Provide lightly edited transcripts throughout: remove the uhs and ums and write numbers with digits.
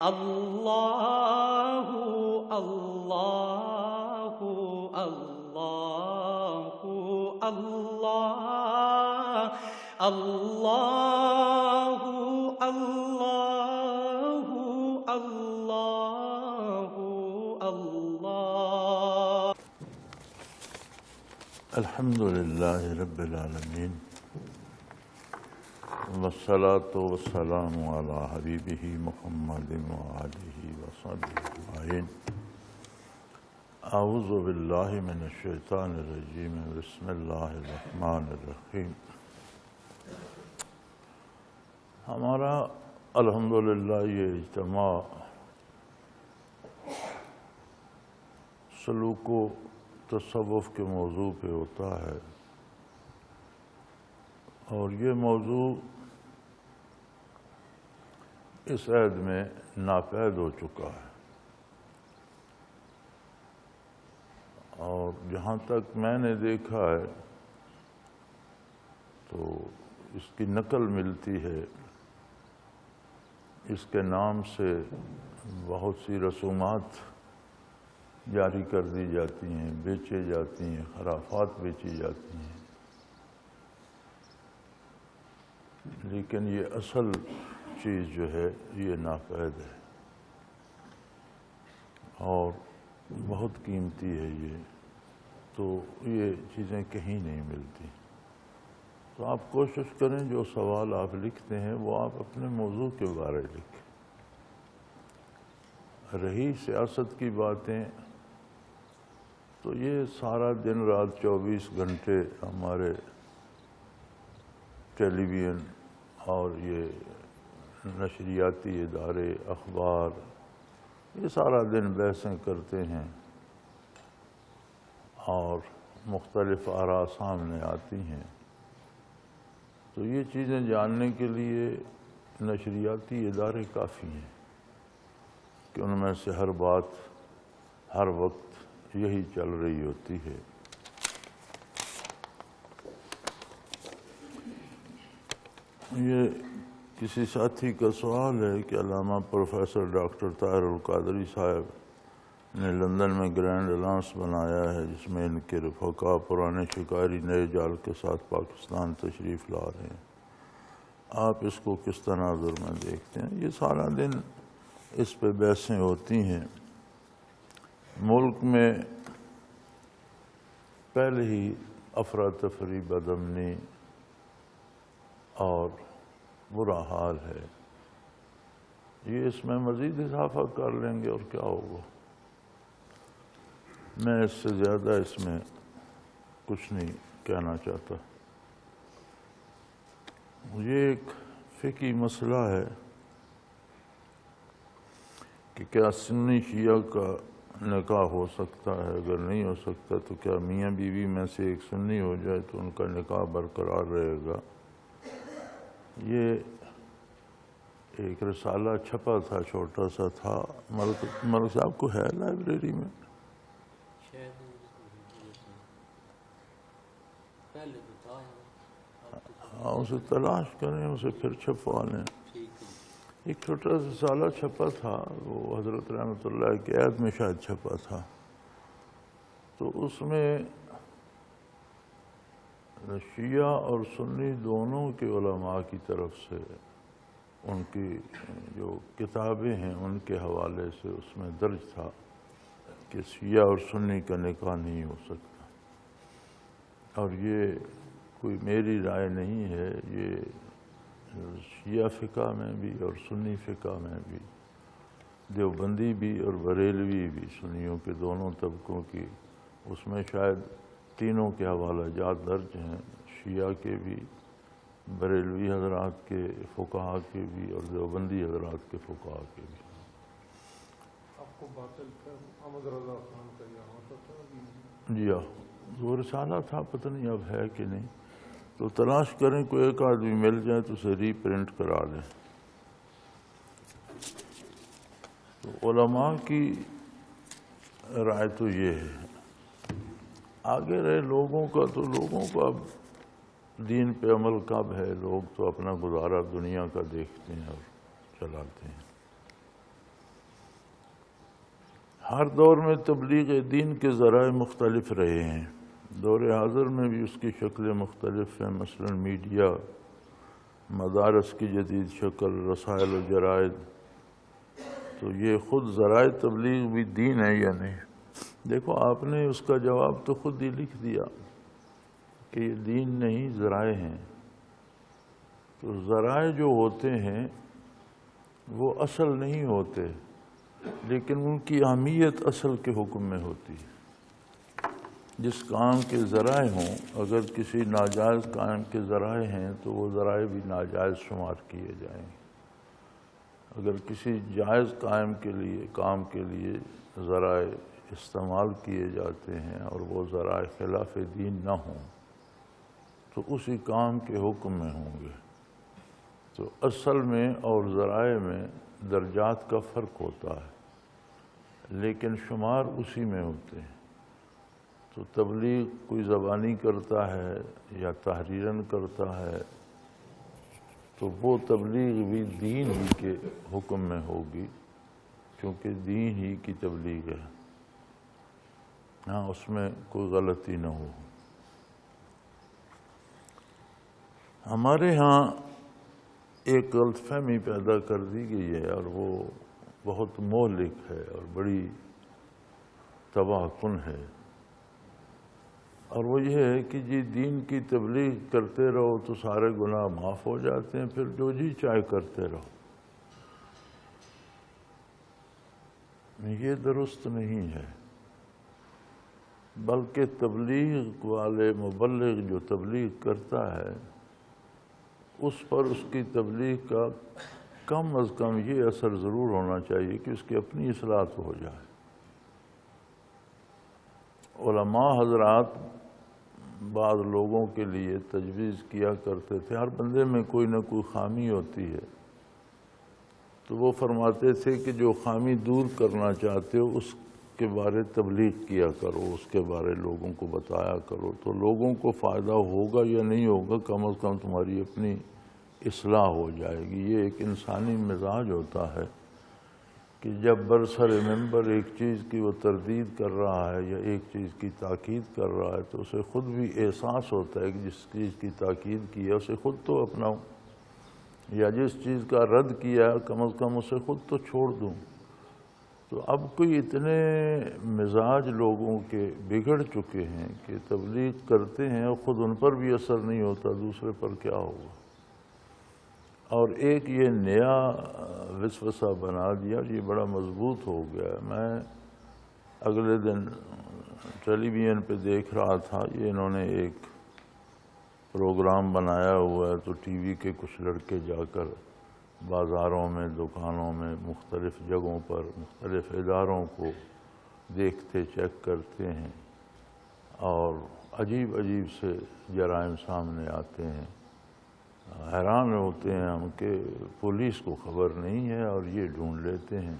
اللہ اللہ اللہ اللہ اللہ اللہ اللہ اللہ الحمدللہ رب العالمین والصلاة والسلام علی حبیبہ محمد وآلہ وصحبہ اجمعین اعوذ باللہ من الشیطان الرجیم بسم اللہ الرحمن الرحیم ہمارا الحمدللہ یہ اجتماع سلوک و تصوف کے موضوع پہ ہوتا ہے اور یہ موضوع اس عہد میں ناپید ہو چکا ہے اور جہاں تک میں نے دیکھا ہے تو اس کی نقل ملتی ہے، اس کے نام سے بہت سی رسومات جاری کر دی جاتی ہیں، بیچے جاتی ہیں، خرافات بیچی جاتی ہیں، لیکن یہ اصل چیز جو ہے یہ ناپید ہے اور بہت قیمتی ہے یہ، تو یہ چیزیں کہیں نہیں ملتی۔ تو آپ کوشش کریں جو سوال آپ لکھتے ہیں وہ آپ اپنے موضوع کے بارے لکھیں۔ رہی سیاست کی باتیں تو یہ سارا دن رات 24 گھنٹے ہمارے ٹیلی ویژن اور یہ نشریاتی ادارے، اخبار، یہ سارا دن بحثیں کرتے ہیں اور مختلف آراء سامنے آتی ہیں۔ تو یہ چیزیں جاننے کے لیے نشریاتی ادارے کافی ہیں کہ ان میں سے ہر بات ہر وقت یہی چل رہی ہوتی ہے۔ یہ کسی ساتھی کا سوال ہے کہ علامہ پروفیسر ڈاکٹر طاہر القادری صاحب نے لندن میں گرینڈ الائنس بنایا ہے جس میں ان کے رفقا پرانے شکاری نئے جال کے ساتھ پاکستان تشریف لا رہے ہیں، آپ اس کو کس تناظر میں دیکھتے ہیں؟ یہ سارا دن اس پہ بحثیں ہوتی ہیں۔ ملک میں پہلے ہی افراتفری، بدامنی اور برا حال ہے، یہ اس میں مزید اضافہ کر لیں گے اور کیا ہوگا؟ میں اس سے زیادہ اس میں کچھ نہیں کہنا چاہتا۔ یہ ایک فقہی مسئلہ ہے کہ کیا سنی شیعہ کا نکاح ہو سکتا ہے؟ اگر نہیں ہو سکتا تو کیا میاں بیوی میں سے ایک سنی ہو جائے تو ان کا نکاح برقرار رہے گا؟ یہ ایک رسالہ چھپا تھا، چھوٹا سا تھا، ملک صاحب کو ہے لائبریری میں؟ ہاں، اسے تلاش کریں، اسے پھر چھپوا لیں۔ ایک چھوٹا سا رسالہ چھپا تھا، وہ حضرت رحمۃ اللہ کے عہد میں شاید چھپا تھا، تو اس میں شیعہ اور سنی دونوں کے علماء کی طرف سے ان کی جو کتابیں ہیں ان کے حوالے سے اس میں درج تھا کہ شیعہ اور سنی کا نکاح نہیں ہو سکتا، اور یہ کوئی میری رائے نہیں ہے، یہ شیعہ فقہ میں بھی اور سنی فقہ میں بھی، دیوبندی بھی اور بریلوی بھی، سنیوں کے دونوں طبقوں کی، اس میں شاید تینوں کے حوالہ جات درج ہیں، شیعہ کے بھی، بریلوی حضرات کے فقہا کے بھی اور دیوبندی حضرات کے فقہا کے بھی۔ آپ کو باطل احمد رضا خان کا یہاں تھا؟ جی ہاں، وہ رسالہ تھا، پتہ نہیں اب ہے کہ نہیں، تو تلاش کریں، کوئی ایک آدمی مل جائے تو اسے ری پرنٹ کرا لیں۔ تو علماء کی رائے تو یہ ہے، آگے رہے لوگوں کا، تو لوگوں کو اب دین پہ عمل کب ہے؟ لوگ تو اپنا گزارا دنیا کا دیکھتے ہیں اور چلاتے ہیں۔ ہر دور میں تبلیغ دین کے ذرائع مختلف رہے ہیں، دور حاضر میں بھی اس کی شکلیں مختلف ہیں، مثلا میڈیا، مدارس کی جدید شکل، رسائل و جرائد۔ تو یہ خود ذرائع تبلیغ بھی دین ہے یا نہیں؟ دیکھو آپ نے اس کا جواب تو خود ہی لکھ دیا کہ یہ دین نہیں، ذرائع ہیں۔ تو ذرائع جو ہوتے ہیں وہ اصل نہیں ہوتے، لیکن ان کی اہمیت اصل کے حکم میں ہوتی ہے۔ جس کام کے ذرائع ہوں، اگر کسی ناجائز کام کے ذرائع ہیں تو وہ ذرائع بھی ناجائز شمار کیے جائیں گے۔ اگر کسی جائز کام کے لیے ذرائع استعمال کیے جاتے ہیں اور وہ ذرائع خلاف دین نہ ہوں تو اسی کام کے حکم میں ہوں گے۔ تو اصل میں اور ذرائع میں درجات کا فرق ہوتا ہے، لیکن شمار اسی میں ہوتے ہیں۔ تو تبلیغ کوئی زبانی کرتا ہے یا تحریراً کرتا ہے تو وہ تبلیغ بھی دین ہی کے حکم میں ہوگی، کیونکہ دین ہی کی تبلیغ ہے، ہاں اس میں کوئی غلطی نہ ہو۔ ہمارے ہاں ایک غلط فہمی پیدا کر دی گئی ہے اور وہ بہت مہلک ہے اور بڑی تباہ کن ہے، اور وہ یہ ہے کہ جی دین کی تبلیغ کرتے رہو تو سارے گناہ معاف ہو جاتے ہیں، پھر جو جی چاہے کرتے رہو۔ یہ درست نہیں ہے، بلکہ تبلیغ والے مبلغ جو تبلیغ کرتا ہے اس پر اس کی تبلیغ کا کم از کم یہ اثر ضرور ہونا چاہیے کہ اس کی اپنی اصلاح تو ہو جائے۔ علماء حضرات بعض لوگوں کے لیے تجویز کیا کرتے تھے، ہر بندے میں کوئی نہ کوئی خامی ہوتی ہے، تو وہ فرماتے تھے کہ جو خامی دور کرنا چاہتے ہو اس کے بارے تبلیغ کیا کرو، اس کے بارے لوگوں کو بتایا کرو، تو لوگوں کو فائدہ ہوگا یا نہیں ہوگا، کم از کم تمہاری اپنی اصلاح ہو جائے گی۔ یہ ایک انسانی مزاج ہوتا ہے کہ جب برسر ممبر ایک چیز کی وہ تردید کر رہا ہے یا ایک چیز کی تاکید کر رہا ہے تو اسے خود بھی احساس ہوتا ہے کہ جس چیز کی تاکید کی ہے اسے خود تو اپناؤں، یا جس چیز کا رد کیا ہے کم از کم اسے خود تو چھوڑ دوں۔ تو اب کوئی اتنے مزاج لوگوں کے بگڑ چکے ہیں کہ تبلیغ کرتے ہیں اور خود ان پر بھی اثر نہیں ہوتا، دوسرے پر کیا ہوگا۔ اور ایک یہ نیا وسوسہ بنا دیا، یہ بڑا مضبوط ہو گیا۔ میں اگلے دن ٹیلی ویژن پہ دیکھ رہا تھا، یہ انہوں نے ایک پروگرام بنایا ہوا ہے، تو ٹی وی کے کچھ لڑکے جا کر بازاروں میں، دکانوں میں، مختلف جگہوں پر مختلف اداروں کو دیکھتے چیک کرتے ہیں اور عجیب عجیب سے جرائم سامنے آتے ہیں۔ حیران ہوتے ہیں ہم کہ پولیس کو خبر نہیں ہے اور یہ ڈھونڈ لیتے ہیں۔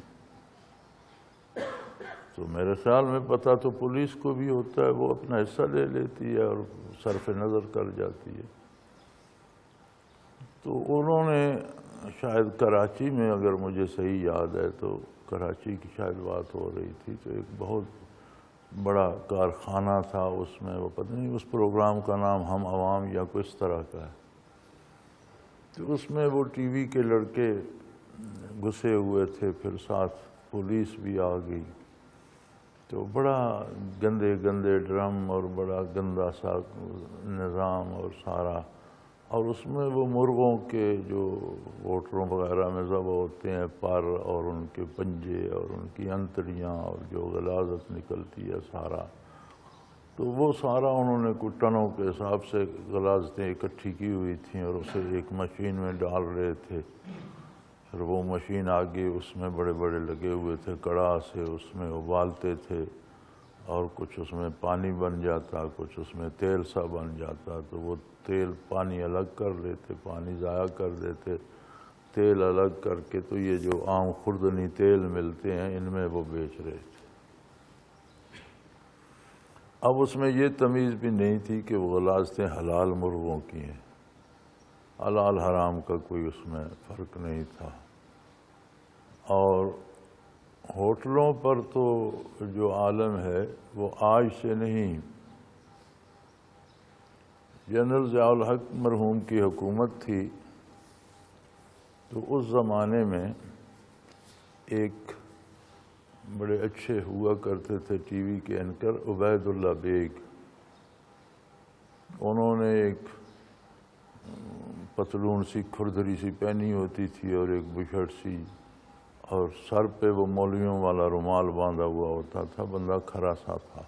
تو میرے خیال میں پتہ تو پولیس کو بھی ہوتا ہے، وہ اپنا حصہ لے لیتی ہے اور صرف نظر کر جاتی ہے۔ تو انہوں نے شاید کراچی میں، اگر مجھے صحیح یاد ہے تو کراچی کی شاید بات ہو رہی تھی، تو ایک بہت بڑا کارخانہ تھا، اس میں وہ پتہ نہیں اس پروگرام کا نام ہم عوام یا کوئی اس طرح کا ہے، تو اس میں وہ ٹی وی کے لڑکے گھسے ہوئے تھے، پھر ساتھ پولیس بھی آ گئی، تو بڑا گندے گندے ڈرم اور بڑا گندا سا نظام اور سارا، اور اس میں وہ مرغوں کے جو ووٹروں وغیرہ میں ذبح ہوتے ہیں پر اور ان کے پنجے اور ان کی انتڑیاں اور جو غلاظت نکلتی ہے سارا، تو وہ سارا انہوں نے کچھ ٹنوں کے حساب سے غلاظتیں اکٹھی کی ہوئی تھیں اور اسے ایک مشین میں ڈال رہے تھے۔ پھر وہ مشین آگے اس میں بڑے بڑے لگے ہوئے تھے کڑاہ سے، اس میں ابالتے تھے اور کچھ اس میں پانی بن جاتا، کچھ اس میں تیل سا بن جاتا، تو وہ تیل پانی الگ کر لیتے، پانی ضائع کر دیتے، تیل الگ کر کے تو یہ جو عام خوردنی تیل ملتے ہیں ان میں وہ بیچ رہے تھے۔ اب اس میں یہ تمیز بھی نہیں تھی کہ وہ غلاظتیں حلال مرغوں کی ہیں، حلال حرام کا کوئی اس میں فرق نہیں تھا، اور ہوٹلوں پر تو جو عالم ہے وہ آج سے نہیں، جنرل ضیاء الحق مرحوم کی حکومت تھی تو اس زمانے میں ایک بڑے اچھے ہوا کرتے تھے ٹی وی کے اینکر عبید اللہ بیگ، انہوں نے ایک پتلون سی کھردری سی پہنی ہوتی تھی اور ایک بشرٹ سی، اور سر پہ وہ مولویوں والا رومال باندھا ہوا ہوتا تھا، بندہ کھرا سا تھا۔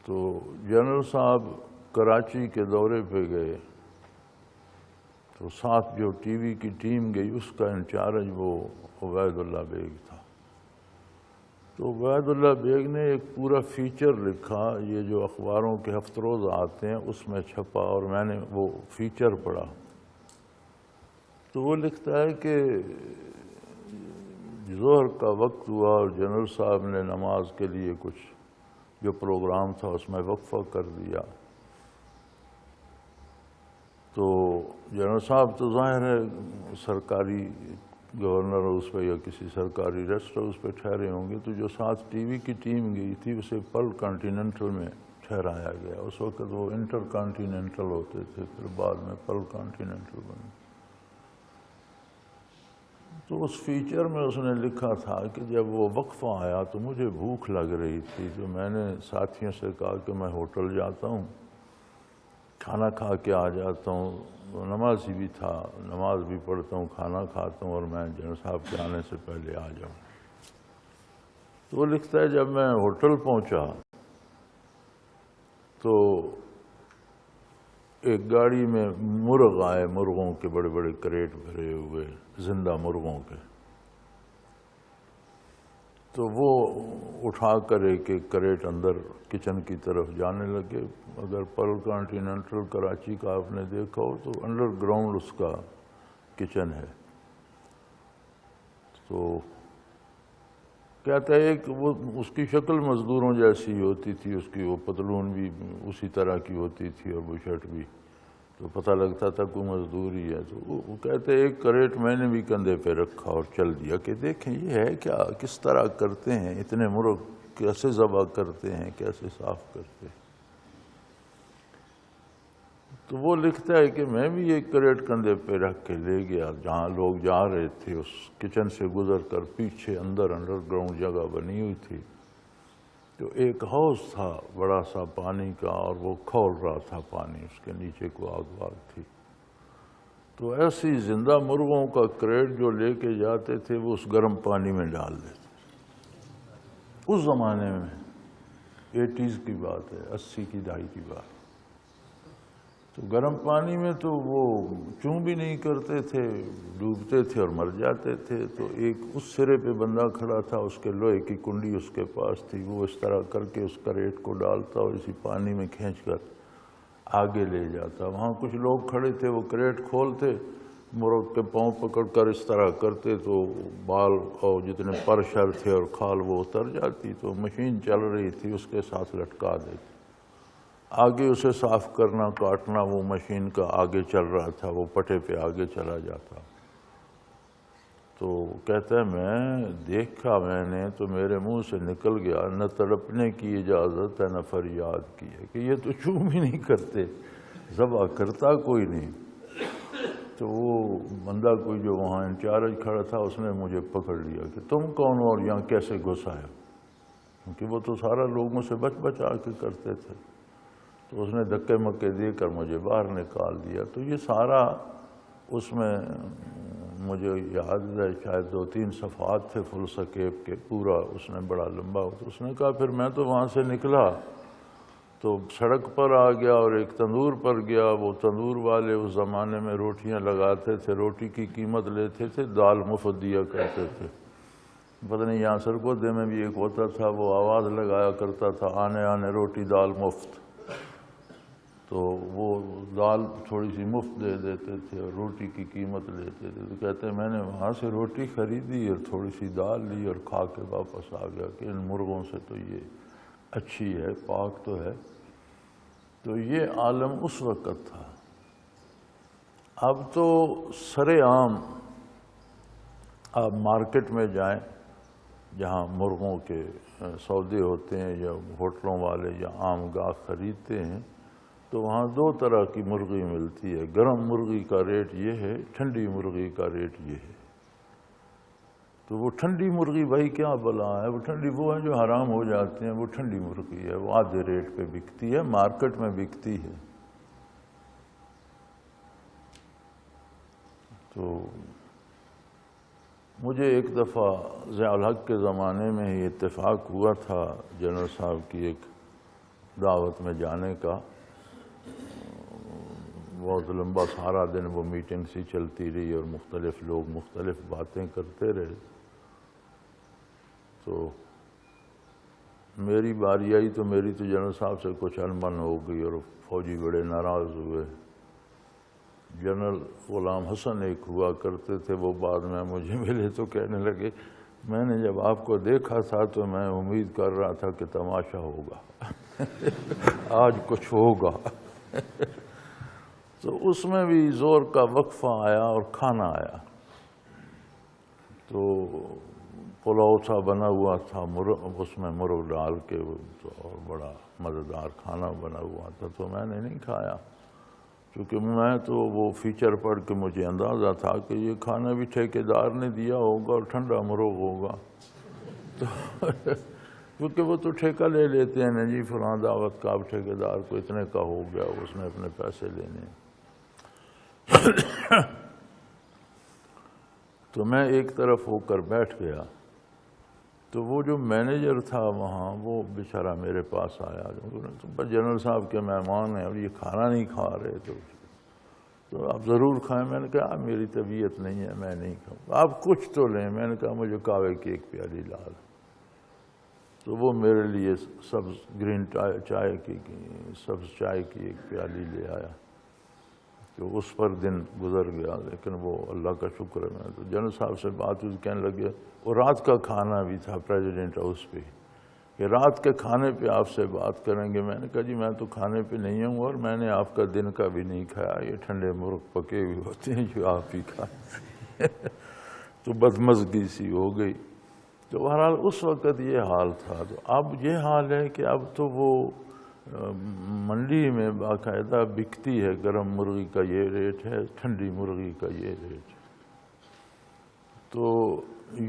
تو جنرل صاحب کراچی کے دورے پہ گئے تو ساتھ جو ٹی وی کی ٹیم گئی اس کا انچارج وہ عبید اللہ بیگ تھا۔ تو عبید اللہ بیگ نے ایک پورا فیچر لکھا، یہ جو اخباروں کے ہفت روز آتے ہیں اس میں چھپا، اور میں نے وہ فیچر پڑھا۔ تو وہ لکھتا ہے کہ ظہر کا وقت ہوا اور جنرل صاحب نے نماز کے لیے کچھ جو پروگرام تھا اس میں وقفہ کر دیا۔ تو جنرل صاحب تو ظاہر ہے سرکاری گورنر ہاؤس پہ یا کسی سرکاری ریسٹ ہاؤس پہ ٹھہرے ہوں گے، تو جو ساتھ ٹی وی کی ٹیم گئی تھی اسے پل کانٹیننٹل میں ٹھہرایا گیا۔ اس وقت وہ انٹر کانٹیننٹل ہوتے تھے، پھر بعد میں پل کانٹیننٹل بنے۔ تو اس فیچر میں اس نے لکھا تھا کہ جب وہ وقفہ آیا تو مجھے بھوک لگ رہی تھی، تو میں نے ساتھیوں سے کہا کہ میں ہوٹل جاتا ہوں، کھانا کھا کے آ جاتا ہوں، نمازی بھی تھا، نماز بھی پڑھتا ہوں، کھانا کھاتا ہوں، اور میں جنرل صاحب کے آنے سے پہلے آ جاؤں۔ تو وہ لکھتا ہے جب میں ہوٹل پہنچا تو ایک گاڑی میں مرغ آئے، مرغوں کے بڑے بڑے کریٹ بھرے ہوئے، زندہ مرغوں کے۔ تو وہ اٹھا کر ایک ایک کریٹ اندر کچن کی طرف جانے لگے۔ اگر پل کانٹیننٹل کراچی کا آپ نے دیکھا ہو تو انڈر گراؤنڈ اس کا کچن ہے۔ تو کہتا ہے کہ وہ اس کی شکل مزدوروں جیسی ہوتی تھی، اس کی وہ پتلون بھی اسی طرح کی ہوتی تھی اور وہ شرٹ بھی، تو پتہ لگتا تھا کوئی مزدور ہی ہے۔ تو وہ کہتے ہیں ایک کریٹ میں نے بھی کندھے پہ رکھا اور چل دیا کہ دیکھیں یہ ہے کیا، کس طرح کرتے ہیں، اتنے مرغ کیسے ذبح کرتے ہیں، کیسے صاف کرتے ہیں۔ تو وہ لکھتا ہے کہ میں بھی ایک کریٹ کندھے پہ رکھ کے لے گیا جہاں لوگ جا رہے تھے، اس کچن سے گزر کر پیچھے اندر انڈر گراؤنڈ جگہ بنی ہوئی تھی، تو ایک ہاؤس تھا بڑا سا پانی کا، اور وہ کھول رہا تھا پانی، اس کے نیچے کو آگ واگ تھی۔ تو ایسی زندہ مرغوں کا کریٹ جو لے کے جاتے تھے وہ اس گرم پانی میں ڈال دیتے۔ اس زمانے میں 80s کی بات ہے، 80 کی دہائی کی بات۔ تو گرم پانی میں تو وہ چوں بھی نہیں کرتے تھے، ڈوبتے تھے اور مر جاتے تھے۔ تو ایک اس سرے پہ بندہ کھڑا تھا، اس کے لوہے کی کنڈی اس کے پاس تھی، وہ اس طرح کر کے اس کریٹ کو ڈالتا اور اسی پانی میں کھینچ کر آگے لے جاتا۔ وہاں کچھ لوگ کھڑے تھے، وہ کریٹ کھولتے، مرغ کے پاؤں پکڑ کر اس طرح کرتے تو بال اور جتنے پر شر تھے اور کھال وہ اتر جاتی۔ تو مشین چل رہی تھی، اس کے ساتھ لٹکا دیتے، آگے اسے صاف کرنا کاٹنا وہ مشین کا آگے چل رہا تھا، وہ پٹے پہ آگے چلا جاتا۔ تو کہتا ہے میں دیکھا میں نے تو میرے منہ سے نکل گیا، نہ تڑپنے کی اجازت ہے نہ فریاد کی ہے، کہ یہ تو چوم ہی نہیں کرتے، ذبح کرتا کوئی نہیں۔ تو وہ بندہ کوئی جو وہاں انچارج کھڑا تھا اس نے مجھے پکڑ لیا کہ تم کون ہو اور یہاں کیسے گھس آئے، کیونکہ وہ تو سارا لوگوں سے بچ آ کے کرتے تھے۔ تو اس نے دھکے مکے دے کر مجھے باہر نکال دیا۔ تو یہ سارا اس میں مجھے یاد ہے شاید 2-3 صفحات تھے فل سکیپ کے، پورا اس نے بڑا لمبا۔ تو اس نے کہا پھر میں تو وہاں سے نکلا تو سڑک پر آ گیا اور ایک تندور پر گیا۔ وہ تندور والے اس زمانے میں روٹیاں لگاتے تھے، روٹی کی قیمت لیتے تھے، دال مفت دیا کرتے تھے۔ پتہ نہیں یہاں سرگودے میں بھی ایک ہوتا تھا، وہ آواز لگایا کرتا تھا آنے آنے روٹی دال مفت۔ تو وہ دال تھوڑی سی مفت دے دیتے تھے اور روٹی کی قیمت لیتے تھے۔ تو کہتے ہیں میں نے وہاں سے روٹی خریدی اور تھوڑی سی دال لی اور کھا کے واپس آ گیا کہ ان مرغوں سے تو یہ اچھی ہے، پاک تو ہے۔ تو یہ عالم اس وقت تھا۔ اب تو سر عام آپ مارکیٹ میں جائیں جہاں مرغوں کے سودے ہوتے ہیں یا ہوٹلوں والے یا عام گاہک خریدتے ہیں تو وہاں دو طرح کی مرغی ملتی ہے. گرم مرغی کا ریٹ یہ ہے, ٹھنڈی مرغی کا ریٹ یہ ہے. تو وہ ٹھنڈی مرغی بھائی کیا بلا ہے, وہ ٹھنڈی وہ ہے جو حرام ہو جاتے ہیں, وہ ٹھنڈی مرغی ہے, وہ آدھے ریٹ پہ بکتی ہے, مارکیٹ میں بکتی ہے. تو مجھے ایک دفعہ ضیاء الحق کے زمانے میں ہی اتفاق ہوا تھا جنرل صاحب کی ایک دعوت میں جانے کا. بہت لمبا سارا دن وہ میٹنگ سی چلتی رہی اور مختلف لوگ مختلف باتیں کرتے رہے. تو میری باری آئی تو میری تو جنرل صاحب سے کچھ انبن ہو گئی اور فوجی بڑے ناراض ہوئے. جنرل غلام حسن ایک ہوا کرتے تھے, وہ بعد میں مجھے ملے تو کہنے لگے میں نے جب آپ کو دیکھا تھا تو میں امید کر رہا تھا کہ تماشا ہوگا آج کچھ ہوگا. تو اس میں بھی زور کا وقفہ آیا اور کھانا آیا. تو پلاؤ سا بنا ہوا تھا, اس میں مرغ ڈال کے اور بڑا مزیدار کھانا بنا ہوا تھا. تو میں نے نہیں کھایا کیونکہ میں تو وہ فیچر پڑھ کے مجھے اندازہ تھا کہ یہ کھانا بھی ٹھیکیدار نے دیا ہوگا اور ٹھنڈا مرغ ہوگا. تو کیونکہ وہ تو ٹھیکہ لے لیتے ہیں نا جی, فلاں دعوت کا اب ٹھیکیدار کو اتنے کا ہو گیا, اس نے اپنے پیسے لینے. تو میں ایک طرف ہو کر بیٹھ گیا. تو وہ جو مینیجر تھا وہاں وہ بیچارہ میرے پاس آیا, تو جنرل صاحب کے مہمان ہیں اور یہ کھانا نہیں کھا رہے, تو آپ ضرور کھائیں. میں نے کہا میری طبیعت نہیں ہے, میں نہیں کھاؤں. آپ کچھ تو لیں. میں نے کہا مجھے قہوے کی ایک پیالی لال. تو وہ میرے لیے سبز گرین چائے کی سبز چائے کی ایک پیالی لے آیا. تو اس پر دن گزر گیا, لیکن وہ اللہ کا شکر ہے. میں تو جنرل صاحب سے بات ہوئی, کہنے لگے اور رات کا کھانا بھی تھا پریزیڈنٹ ہاؤس پہ کہ رات کے کھانے پہ آپ سے بات کریں گے. میں نے کہا جی میں تو کھانے پہ نہیں ہوں اور میں نے آپ کا دن کا بھی نہیں کھایا, یہ ٹھنڈے مرغ پکے ہوئے ہوتے ہیں جو آپ ہی کھائیں. تو بدمزگی سی ہو گئی. تو بہرحال اس وقت یہ حال تھا. تو اب یہ حال ہے کہ اب تو وہ منڈی میں باقاعدہ بکتی ہے, گرم مرغی کا یہ ریٹ ہے, ٹھنڈی مرغی کا یہ ریٹ ہے. تو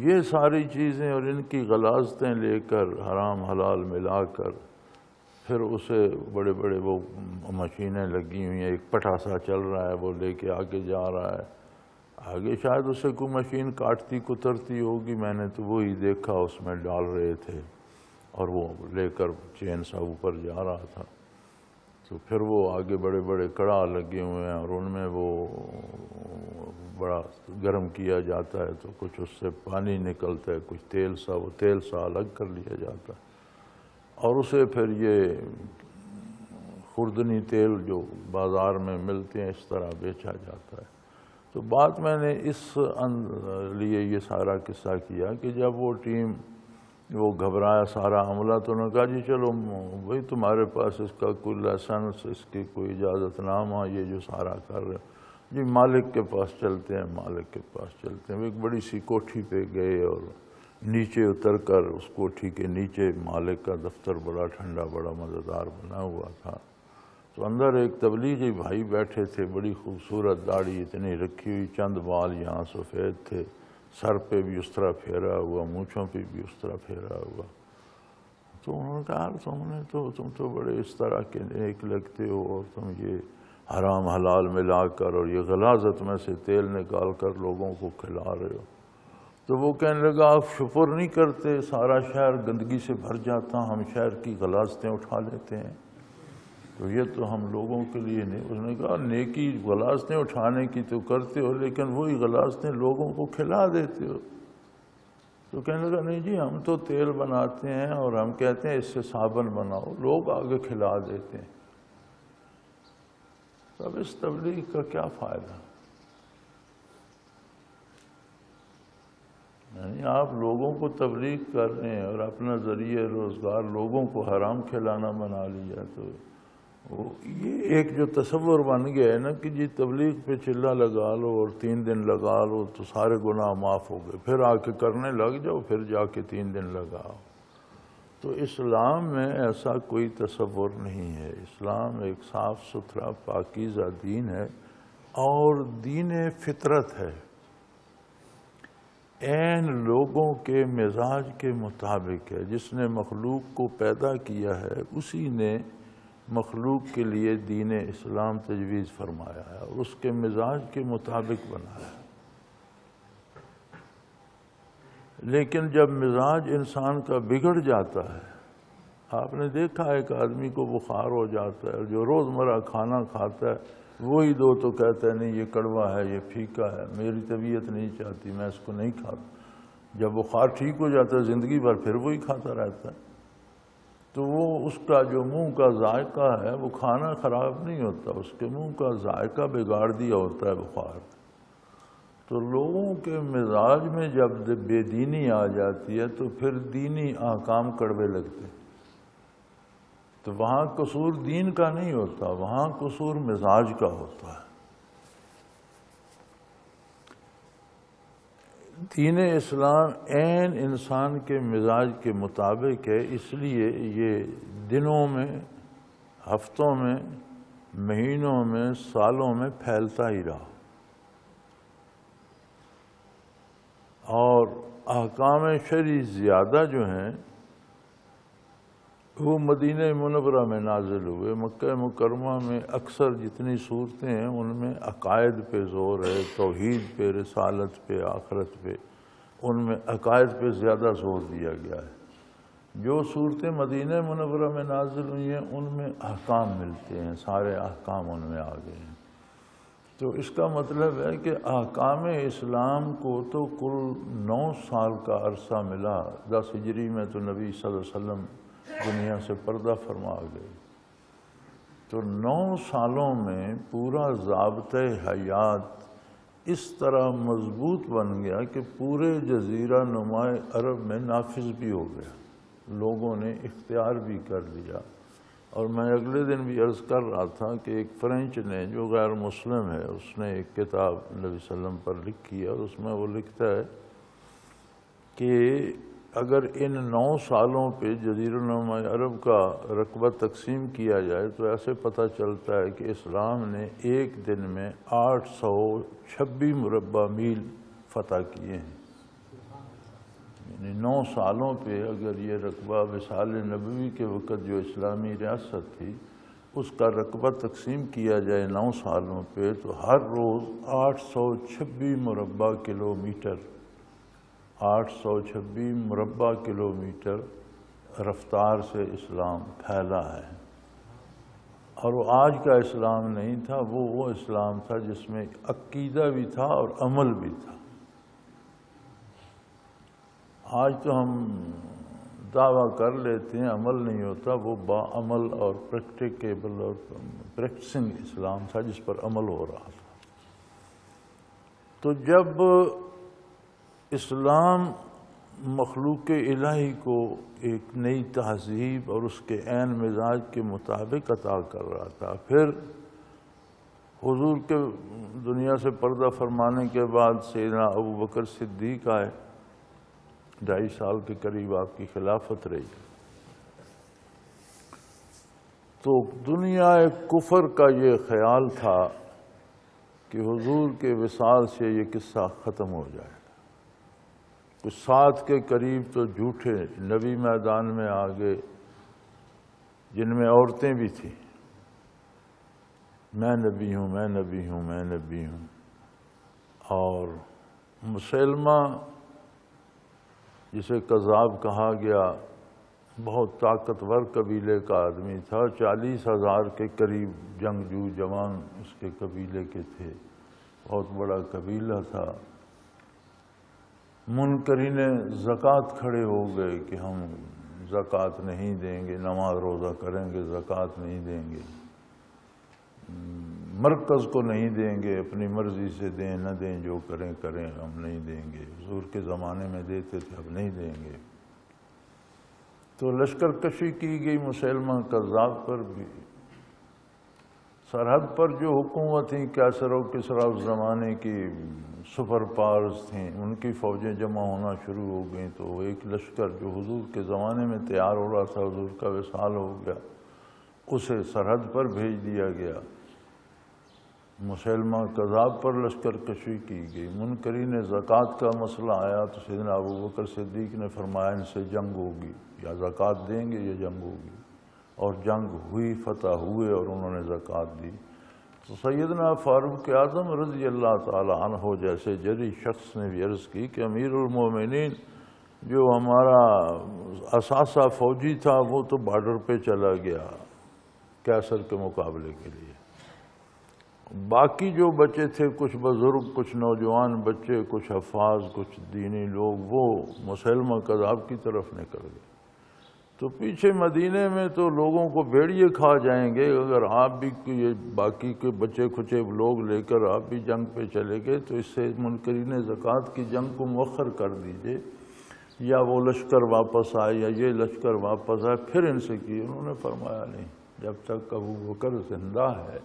یہ ساری چیزیں اور ان کی غلاظتیں لے کر حرام حلال ملا کر پھر اسے بڑے بڑے وہ مشینیں لگی ہوئی ہیں, ایک پٹاسا چل رہا ہے وہ لے کے آگے جا رہا ہے. آگے شاید اسے کوئی مشین کاٹتی کترتی ہوگی, میں نے تو وہی دیکھا, اس میں ڈال رہے تھے اور وہ لے کر چین سا اوپر جا رہا تھا. تو پھر وہ آگے بڑے بڑے کڑا لگے ہوئے ہیں اور ان میں وہ بڑا گرم کیا جاتا ہے, تو کچھ اس سے پانی نکلتا ہے, کچھ تیل سا, وہ تیل سا الگ کر لیا جاتا ہے اور اسے پھر یہ خوردنی تیل جو بازار میں ملتے ہیں اس طرح بیچا جاتا ہے. تو بات میں نے اس لیے یہ سارا قصہ کیا کہ جب وہ ٹیم وہ گھبرایا سارا عملہ, تو انہوں نے کہا جی چلو بھائی تمہارے پاس اس کا کوئی لائسنس, اس کی کوئی اجازت نامہ, یہ جو سارا کر رہے جی مالک کے پاس چلتے ہیں, مالک کے پاس چلتے ہیں. وہ ایک بڑی سی کوٹھی پہ گئے اور نیچے اتر کر اس کوٹھی کے نیچے مالک کا دفتر بڑا ٹھنڈا بڑا مزیدار بنا ہوا تھا. تو اندر ایک تبلیغی بھائی بیٹھے تھے, بڑی خوبصورت داڑھی اتنی رکھی ہوئی, چند بال یہاں سفید تھے, سر پہ بھی اس طرح پھیرا ہوا, مونچھوں پہ بھی اس طرح پھیرا ہوا. تو انہوں نے کہا تم تو بڑے اس طرح کے نیک لگتے ہو اور تم یہ حرام حلال ملا کر اور یہ غلاظت میں سے تیل نکال کر لوگوں کو کھلا رہے ہو. تو وہ کہنے لگا آپ شکر نہیں کرتے, سارا شہر گندگی سے بھر جاتا, ہم شہر کی غلاظتیں اٹھا لیتے ہیں, تو یہ تو ہم لوگوں کے لیے نہیں. اس نے کہا نیکی غلاظتیں اٹھانے کی تو کرتے ہو لیکن وہی غلاظتیں لوگوں کو کھلا دیتے ہو. تو کہنے لگا نہیں جی ہم تو تیل بناتے ہیں اور ہم کہتے ہیں اس سے صابن بناؤ, لوگ آگے کھلا دیتے ہیں. تو اب اس تبلیغ کا کیا فائدہ؟ یعنی آپ لوگوں کو تبلیغ کر رہے ہیں اور اپنا ذریعہ روزگار لوگوں کو حرام کھلانا بنا لیا, تو یہ ایک جو تصور بن گیا ہے نا کہ جی تبلیغ پہ چلہ لگا لو اور 3 دن لگا لو تو سارے گناہ معاف ہو گئے، پھر آ کے کرنے لگ جاؤ، پھر جا کے 3 دن لگاؤ۔ تو اسلام میں ایسا کوئی تصور نہیں ہے۔ اسلام ایک صاف ستھرا پاکیزہ دین ہے اور دین فطرت ہے، عین لوگوں کے مزاج کے مطابق ہے۔ جس نے مخلوق کو پیدا کیا ہے اسی نے مخلوق کے لیے دین اسلام تجویز فرمایا ہے اور اس کے مزاج کے مطابق بنایا ہے۔ لیکن جب مزاج انسان کا بگڑ جاتا ہے، آپ نے دیکھا ایک آدمی کو بخار ہو جاتا ہے، جو روزمرہ کھانا کھاتا ہے وہی 2 تو کہتا ہے نہیں یہ کڑوا ہے، یہ پھیکا ہے، میری طبیعت نہیں چاہتی، میں اس کو نہیں کھاتا۔ جب بخار ٹھیک ہو جاتا ہے زندگی بھر پھر وہی کھاتا رہتا ہے۔ تو وہ اس کا جو منہ کا ذائقہ ہے وہ کھانا خراب نہیں ہوتا، اس کے منہ کا ذائقہ بگاڑ دیا ہوتا ہے بخار۔ تو لوگوں کے مزاج میں جب بے دینی آ جاتی ہے تو پھر دینی احکام کڑوے لگتے ہیں۔ تو وہاں قصور دین کا نہیں ہوتا، وہاں قصور مزاج کا ہوتا ہے۔ دین اسلام عین انسان کے مزاج کے مطابق ہے، اس لیے یہ دنوں میں، ہفتوں میں، مہینوں میں، سالوں میں پھیلتا ہی رہا۔ اور احکام شرعی زیادہ جو ہیں وہ مدینہ منورہ میں نازل ہوئے۔ مکہ مکرمہ میں اکثر جتنی صورتیں ہیں ان میں عقائد پہ زور ہے، توحید پہ، رسالت پہ، آخرت پہ، ان میں عقائد پہ زیادہ زور دیا گیا ہے۔ جو صورتیں مدینہ منورہ میں نازل ہوئی ہیں ان میں احکام ملتے ہیں، سارے احکام ان میں آ گئے ہیں۔ تو اس کا مطلب ہے کہ احکام اسلام کو تو کل 9 سال کا عرصہ ملا۔ 10 ہجری میں تو نبی صلی اللہ علیہ وسلم دنیا سے پردہ فرما گئے۔ تو 9 سالوں میں پورا ضابطۂ حیات اس طرح مضبوط بن گیا کہ پورے جزیرہ نما عرب میں نافذ بھی ہو گیا، لوگوں نے اختیار بھی کر لیا۔ اور میں اگلے دن بھی عرض کر رہا تھا کہ ایک فرینچ نے جو غیر مسلم ہے اس نے ایک کتاب نبی صلی اللہ علیہ وسلم پر لکھی ہے اور اس میں وہ لکھتا ہے کہ اگر ان 9 سالوں پہ جزیرہ نما عرب کا رقبہ تقسیم کیا جائے تو ایسے پتہ چلتا ہے کہ اسلام نے ایک دن میں 826 مربع میل فتح کیے ہیں۔ یعنی 9 سالوں پہ اگر یہ رقبہ وصال نبوی کے وقت جو اسلامی ریاست تھی اس کا رقبہ تقسیم کیا جائے 9 سالوں پہ تو ہر روز 826 مربع کلومیٹر 826 مربع کلومیٹر رفتار سے اسلام پھیلا ہے۔ اور وہ آج کا اسلام نہیں تھا، وہ اسلام تھا جس میں عقیدہ بھی تھا اور عمل بھی تھا۔ آج تو ہم دعویٰ کر لیتے ہیں عمل نہیں ہوتا، وہ با عمل اور پریکٹیکیبل اور پریکٹسنگ اسلام تھا جس پر عمل ہو رہا تھا۔ تو جب اسلام مخلوق الہی کو ایک نئی تہذیب اور اس کے عین مزاج کے مطابق عطا کر رہا تھا، پھر حضور کے دنیا سے پردہ فرمانے کے بعد سیدنا ابوبکر صدیق آئے، 2.5 سال کے قریب آپ کی خلافت رہی۔ تو دنیا کفر کا یہ خیال تھا کہ حضور کے وصال سے یہ قصہ ختم ہو جائے۔ کچھ 7 کے قریب تو جھوٹے نبی میدان میں آ گئے جن میں عورتیں بھی تھیں، میں نبی ہوں، میں نبی ہوں، میں نبی ہوں۔ اور مسلمہ جسے کذاب کہا گیا بہت طاقتور قبیلے کا آدمی تھا، 40,000 کے قریب جنگجو جوان اس کے قبیلے کے تھے، بہت بڑا قبیلہ تھا۔ منکرین زکوٰۃ کھڑے ہو گئے کہ ہم زکوٰۃ نہیں دیں گے، نماز روزہ کریں گے، زکوٰۃ نہیں دیں گے، مرکز کو نہیں دیں گے، اپنی مرضی سے دیں نہ دیں، جو کریں کریں، ہم نہیں دیں گے۔ حضور کے زمانے میں دیتے تھے، اب نہیں دیں گے۔ تو لشکر کشی کی گئی مسلمہ کذاب پر بھی، سرحد پر جو حکومت تھیں کیسر و کسریٰ اس زمانے کی سپر پاورز تھیں، ان کی فوجیں جمع ہونا شروع ہو گئیں، تو ایک لشکر جو حضور کے زمانے میں تیار ہو رہا تھا، حضور کا وصال ہو گیا، اسے سرحد پر بھیج دیا گیا۔ مسیلمہ کذاب پر لشکر کشی کی گئی۔ منکرین زکوٰۃ کا مسئلہ آیا تو سیدنا ابوبکر صدیق نے فرمایا ان سے جنگ ہوگی، یا زکوٰۃ دیں گے یا جنگ ہوگی، اور جنگ ہوئی، فتح ہوئے اور انہوں نے زکوٰۃ دی۔ تو سیدنا فاروق اعظم رضی اللہ تعالی عنہ جیسے جری شخص نے بھی عرض کی کہ امیر المومنین جو ہمارا اثاثہ فوجی تھا وہ تو بارڈر پہ چلا گیا کیسر کے مقابلے کے لیے، باقی جو بچے تھے کچھ بزرگ، کچھ نوجوان بچے، کچھ حفاظ، کچھ دینی لوگ، وہ مسیلمہ کذاب کی طرف نکل گئے۔ تو پیچھے مدینے میں تو لوگوں کو بھیڑیے کھا جائیں گے، اگر آپ بھی یہ باقی کے بچے کھچے لوگ لے کر آپ بھی جنگ پہ چلے گئے تو اس سے منکرین زکوٰۃ کی جنگ کو مؤخر کر دیجئے، یا وہ لشکر واپس آئے یا یہ لشکر واپس آئے، پھر ان سے کی۔ انہوں نے فرمایا نہیں، جب تک ابوبکر زندہ ہے،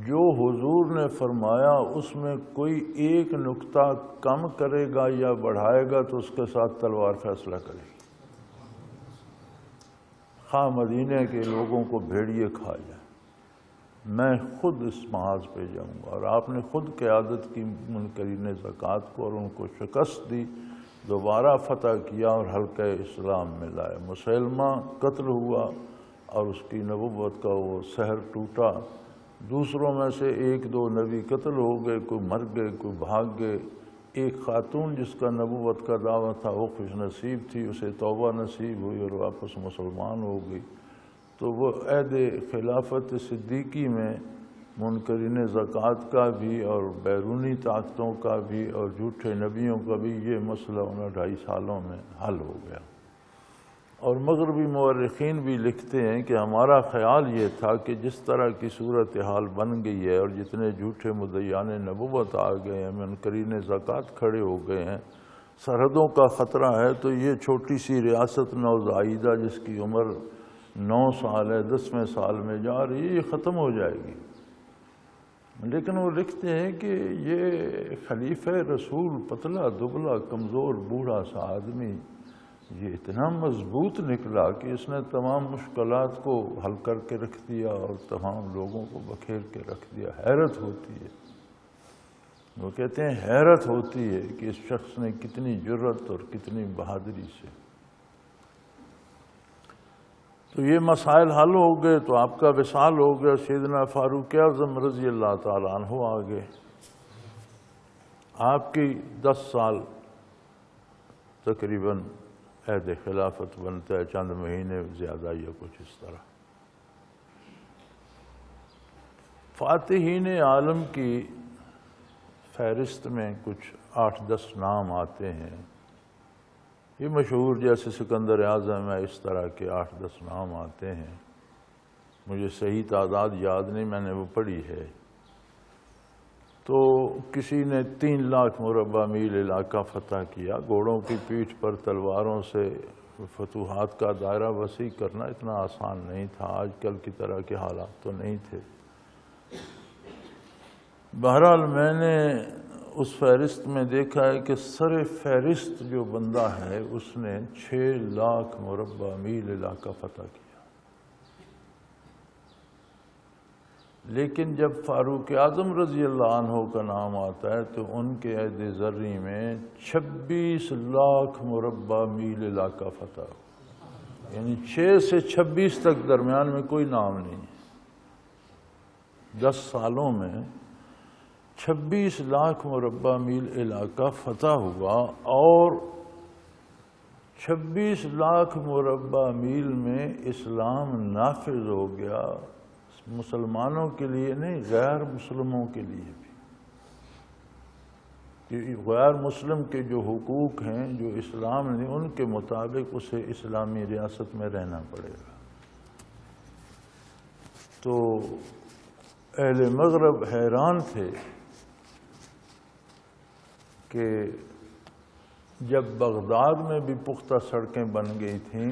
جو حضور نے فرمایا اس میں کوئی ایک نقطہ کم کرے گا یا بڑھائے گا تو اس کے ساتھ تلوار فیصلہ کرے گی، خواہ مدینے کے لوگوں کو بھیڑیے کھا جائے، میں خود اس محاذ پہ جاؤں گا۔ اور آپ نے خود قیادت کی منکرین زکوٰۃ کو اور ان کو شکست دی، دوبارہ فتح کیا اور حلقہ اسلام میں لائے۔ مسیلمہ قتل ہوا اور اس کی نبوت کا وہ سحر ٹوٹا، دوسروں میں سے ایک دو نبی قتل ہو گئے، کوئی مر گئے، کوئی بھاگ گئے۔ ایک خاتون جس کا نبوت کا دعویٰ تھا وہ خوش نصیب تھی، اسے توبہ نصیب ہوئی اور واپس مسلمان ہو گئی۔ تو وہ عہد خلافت صدیقی میں منکرین زکوٰۃ کا بھی اور بیرونی طاقتوں کا بھی اور جھوٹے نبیوں کا بھی یہ مسئلہ 2.5 سالوں میں حل ہو گیا۔ اور مغربی مورخین بھی لکھتے ہیں کہ ہمارا خیال یہ تھا کہ جس طرح کی صورتحال بن گئی ہے اور جتنے جھوٹے مدعیان نبوت آ گئے ہیں، منکرین زکوٰۃ کھڑے ہو گئے ہیں، سرحدوں کا خطرہ ہے، تو یہ چھوٹی سی ریاست نوزائیدہ جس کی عمر 9 سال ہے، 10ویں سال میں جا رہی ہے، یہ ختم ہو جائے گی۔ لیکن وہ لکھتے ہیں کہ یہ خلیفہ رسول پتلا دبلا کمزور بوڑھا سا آدمی یہ اتنا مضبوط نکلا کہ اس نے تمام مشکلات کو حل کر کے رکھ دیا اور تمام لوگوں کو بکھیر کے رکھ دیا۔ حیرت ہوتی ہے، وہ کہتے ہیں حیرت ہوتی ہے کہ اس شخص نے کتنی جرأت اور کتنی بہادری سے۔ تو یہ مسائل حل ہو گئے تو آپ کا وصال ہو گیا، سیدنا فاروق اعظم رضی اللہ تعالیٰ عنہ آگے، آپ کی 10 سال تقریباً عہد خلافت بنتا ہے، چند مہینے زیادہ یا کچھ اس طرح۔ فاتحین عالم کی فہرست میں کچھ 8-10 نام آتے ہیں، یہ مشہور جیسے سکندر اعظم ہے، اس طرح کے 8-10 نام آتے ہیں، مجھے صحیح تعداد یاد نہیں، میں نے وہ پڑھی ہے۔ تو کسی نے 3 لاکھ مربع میل علاقہ فتح کیا، گھوڑوں کی پیٹھ پر تلواروں سے فتوحات کا دائرہ وسیع کرنا اتنا آسان نہیں تھا، آج کل کی طرح کے حالات تو نہیں تھے۔ بہرحال میں نے اس فہرست میں دیکھا ہے کہ سر فہرست جو بندہ ہے اس نے 6 لاکھ مربع میل علاقہ فتح کیا۔ لیکن جب فاروق اعظم رضی اللہ عنہ کا نام آتا ہے تو ان کے عہد زرعی میں 26 لاکھ مربع میل علاقہ فتح ہوا، یعنی 6 سے 26 تک درمیان میں کوئی نام نہیں ہے۔ 10 سالوں میں 26 لاکھ مربع میل علاقہ فتح ہوا، اور 26 لاکھ مربع میل میں اسلام نافذ ہو گیا، مسلمانوں کے لیے نہیں، غیر مسلموں کے لیے بھی۔ غیر مسلم کے جو حقوق ہیں جو اسلام نے ان کے مطابق اسے اسلامی ریاست میں رہنا پڑے گا۔ تو اہل مغرب حیران تھے کہ جب بغداد میں بھی پختہ سڑکیں بن گئی تھیں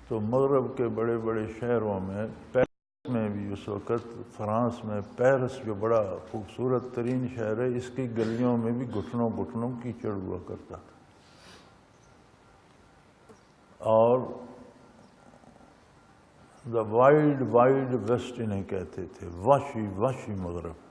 تو مغرب کے بڑے بڑے شہروں میں میں بھی اس وقت فرانس میں پیرس جو بڑا خوبصورت ترین شہر ہے، اس کی گلیوں میں بھی گھٹنوں گھٹنوں کیچڑ ہوا کرتا تھا، اور دا وائلڈ وائلڈ ویسٹ انہیں کہتے تھے، وحشی وحشی مغرب۔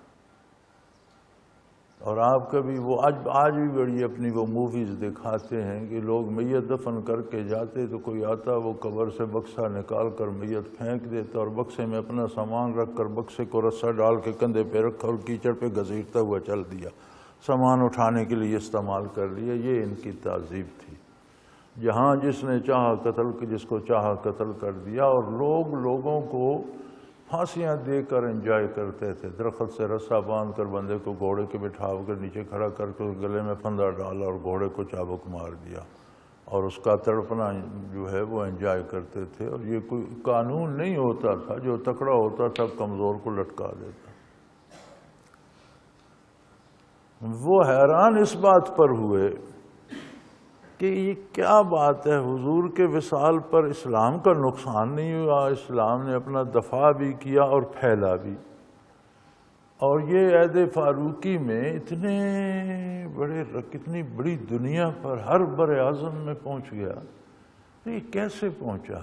اور آپ کبھی وہ آج بھی بڑی اپنی وہ موویز دکھاتے ہیں کہ لوگ میت دفن کر کے جاتے تو کوئی آتا وہ قبر سے بکسا نکال کر میت پھینک دیتا اور بکسے میں اپنا سامان رکھ کر بکسے کو رسا ڈال کے کندھے پہ رکھا اور کیچڑ پہ گھسیٹتا ہوا چل دیا، سامان اٹھانے کے لیے استعمال کر لیا۔ یہ ان کی تہذیب تھی، جہاں جس نے چاہا قتل، جس کو چاہا قتل کر دیا، اور لوگوں کو پھانسیاں دے کر انجوائے کرتے تھے، درخت سے رسا باندھ کر بندے کو گھوڑے کے بٹھا کر نیچے کھڑا کر کے گلے میں پھندا ڈالا اور گھوڑے کو چابک مار دیا، اور اس کا تڑپنا جو ہے وہ انجوائے کرتے تھے۔ اور یہ کوئی قانون نہیں ہوتا تھا، جو تکڑا ہوتا تھا کمزور کو لٹکا دیتا۔ وہ حیران اس بات پر ہوئے کہ یہ کیا بات ہے، حضور کے وصال پر اسلام کا نقصان نہیں ہوا، اسلام نے اپنا دفاع بھی کیا اور پھیلا بھی، اور یہ عہد فاروقی میں کتنی بڑی دنیا پر ہر بر اعظم میں پہنچ گیا، تو یہ کیسے پہنچا؟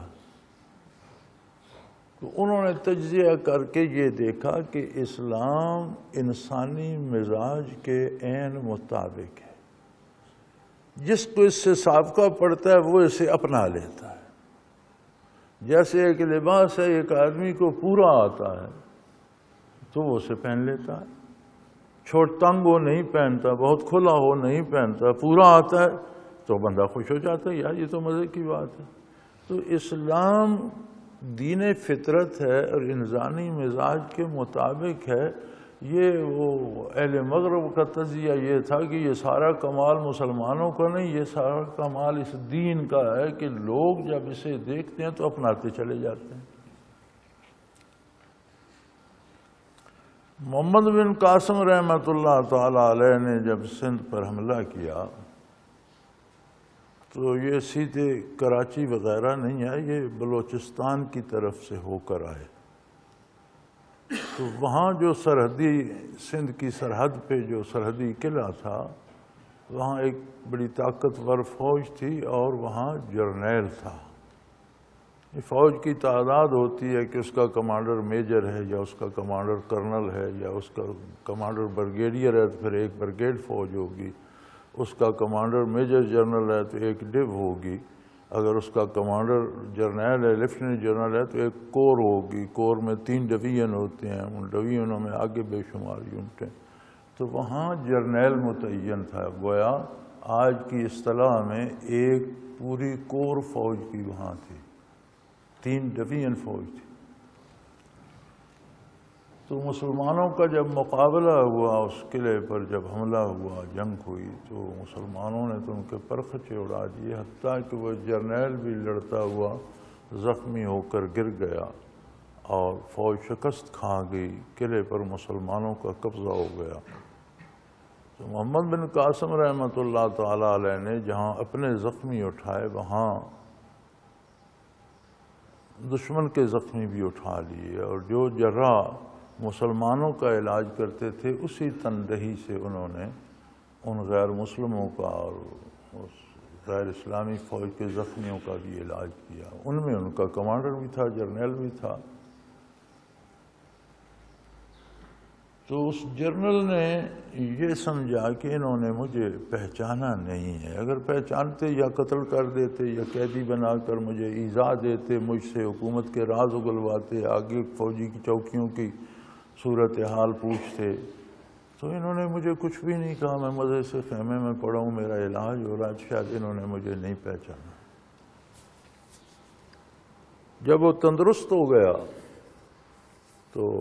تو انہوں نے تجزیہ کر کے یہ دیکھا کہ اسلام انسانی مزاج کے عین مطابق ہے، جس کو اس سے سابقہ پڑتا ہے وہ اسے اپنا لیتا ہے۔ جیسے ایک لباس ہے، ایک آدمی کو پورا آتا ہے تو وہ اسے پہن لیتا ہے، چھوٹ تنگ ہو نہیں پہنتا، بہت کھلا ہو نہیں پہنتا، پورا آتا ہے تو بندہ خوش ہو جاتا ہے، یار یہ تو مزے کی بات ہے۔ تو اسلام دین فطرت ہے اور انسانی مزاج کے مطابق ہے۔ یہ وہ اہل مغرب کا تجزیہ یہ تھا کہ یہ سارا کمال مسلمانوں کا نہیں، یہ سارا کمال اس دین کا ہے کہ لوگ جب اسے دیکھتے ہیں تو اپناتے چلے جاتے ہیں۔ محمد بن قاسم رحمۃ اللہ تعالی علیہ نے جب سندھ پر حملہ کیا تو یہ سیدھے کراچی وغیرہ نہیں آئے، یہ بلوچستان کی طرف سے ہو کر آئے۔ تو وہاں جو سرحدی سندھ کی سرحد پہ جو سرحدی قلعہ تھا، وہاں ایک بڑی طاقتور فوج تھی اور وہاں جرنیل تھا۔ یہ فوج کی تعداد ہوتی ہے کہ اس کا کمانڈر میجر ہے یا اس کا کمانڈر کرنل ہے یا اس کا کمانڈر بریگیڈیئر ہے تو پھر ایک بریگیڈ فوج ہوگی، اس کا کمانڈر میجر جنرل ہے تو ایک ڈو ہوگی، اگر اس کا کمانڈر جرنیل ہے لیفٹیننٹ جنرل ہے تو ایک کور ہوگی، کور میں 3 ڈویژن ہوتے ہیں، ان ڈویژنوں میں آگے بے شمار یونٹیں۔ تو وہاں جرنیل متعین تھا، گویا آج کی اصطلاح میں ایک پوری کور فوج کی وہاں تھی، 3 ڈویژن فوج تھی۔ تو مسلمانوں کا جب مقابلہ ہوا اس قلعے پر، جب حملہ ہوا، جنگ ہوئی، تو مسلمانوں نے تو ان کے پرخچے اڑا دیے، حتیٰ کہ وہ جرنیل بھی لڑتا ہوا زخمی ہو کر گر گیا اور فوج شکست کھا گئی، قلعے پر مسلمانوں کا قبضہ ہو گیا۔ تو محمد بن قاسم رحمۃ اللہ تعالی علیہ نے جہاں اپنے زخمی اٹھائے وہاں دشمن کے زخمی بھی اٹھا لیے، اور جو جراح مسلمانوں کا علاج کرتے تھے اسی تندہی سے انہوں نے ان غیر مسلموں کا اور اس غیر اسلامی فوج کے زخمیوں کا بھی علاج کیا۔ ان میں ان کا کمانڈر بھی تھا، جرنیل بھی تھا۔ تو اس جرنل نے یہ سمجھا کہ انہوں نے مجھے پہچانا نہیں ہے، اگر پہچانتے یا قتل کر دیتے یا قیدی بنا کر مجھے ایذا دیتے، مجھ سے حکومت کے راز اگلواتے، آگے فوجی کی چوکیوں کی صورتحال پوچھتے، تو انہوں نے مجھے کچھ بھی نہیں کہا، میں مزے سے خیمے میں پڑا ہوں، میرا علاج ہو رہا ہے، شاید انہوں نے مجھے نہیں پہچانا۔ جب وہ تندرست ہو گیا تو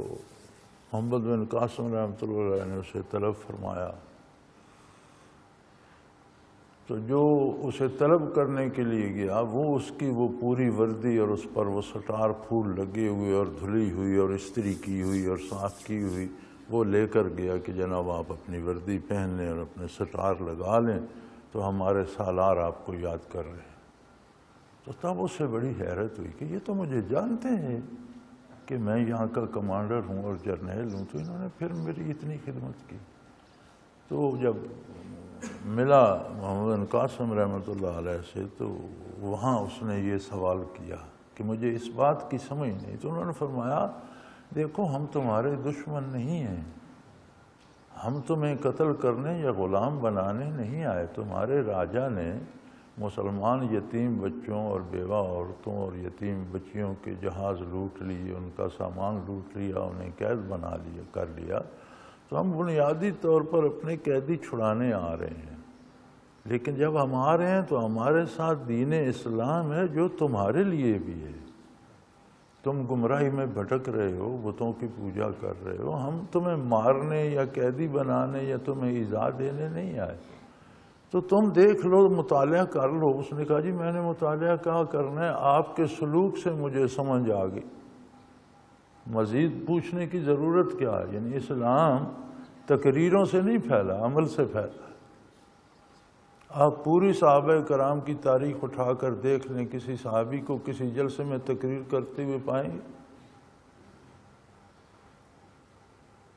محمد بن قاسم رحمۃ اللہ علیہ نے اسے طلب فرمایا، تو جو اسے طلب کرنے کے لیے گیا وہ اس کی وہ پوری وردی اور اس پر وہ سٹار پھول لگے ہوئے اور دھلی ہوئی اور استری کی ہوئی اور صاف کی ہوئی وہ لے کر گیا کہ جناب آپ اپنی وردی پہن لیں اور اپنے سٹار لگا لیں تو ہمارے سالار آپ کو یاد کر رہے ہیں۔ تو تب اسے بڑی حیرت ہوئی کہ یہ تو مجھے جانتے ہیں، کہ میں یہاں کا کمانڈر ہوں اور جرنیل ہوں، تو انہوں نے پھر میری اتنی خدمت کی۔ تو جب ملا محمد بن قاسم رحمۃ اللہ علیہ سے، تو وہاں اس نے یہ سوال کیا کہ مجھے اس بات کی سمجھ نہیں۔ تو انہوں نے فرمایا دیکھو ہم تمہارے دشمن نہیں ہیں، ہم تمہیں قتل کرنے یا غلام بنانے نہیں آئے۔ تمہارے راجا نے مسلمان یتیم بچوں اور بیوہ عورتوں اور یتیم بچیوں کے جہاز لوٹ لیے، ان کا سامان لوٹ لیا، انہیں قید بنا لیا کر لیا، تو ہم بنیادی طور پر اپنے قیدی چھڑانے آ رہے ہیں، لیکن جب ہم آ رہے ہیں تو ہمارے ساتھ دین اسلام ہے جو تمہارے لیے بھی ہے۔ تم گمراہی میں بھٹک رہے ہو، بتوں کی پوجا کر رہے ہو، ہم تمہیں مارنے یا قیدی بنانے یا تمہیں ایذا دینے نہیں آئے، تو تم دیکھ لو، مطالعہ کر لو۔ اس نے کہا جی میں نے مطالعہ کہاں کرنا ہے، آپ کے سلوک سے مجھے سمجھ آ گئی، مزید پوچھنے کی ضرورت کیا ہے؟ یعنی اسلام تقریروں سے نہیں پھیلا، عمل سے پھیلا۔ آپ پوری صحابہ کرام کی تاریخ اٹھا کر دیکھ لیں، کسی صحابی کو کسی جلسے میں تقریر کرتے ہوئے پائیں گے؟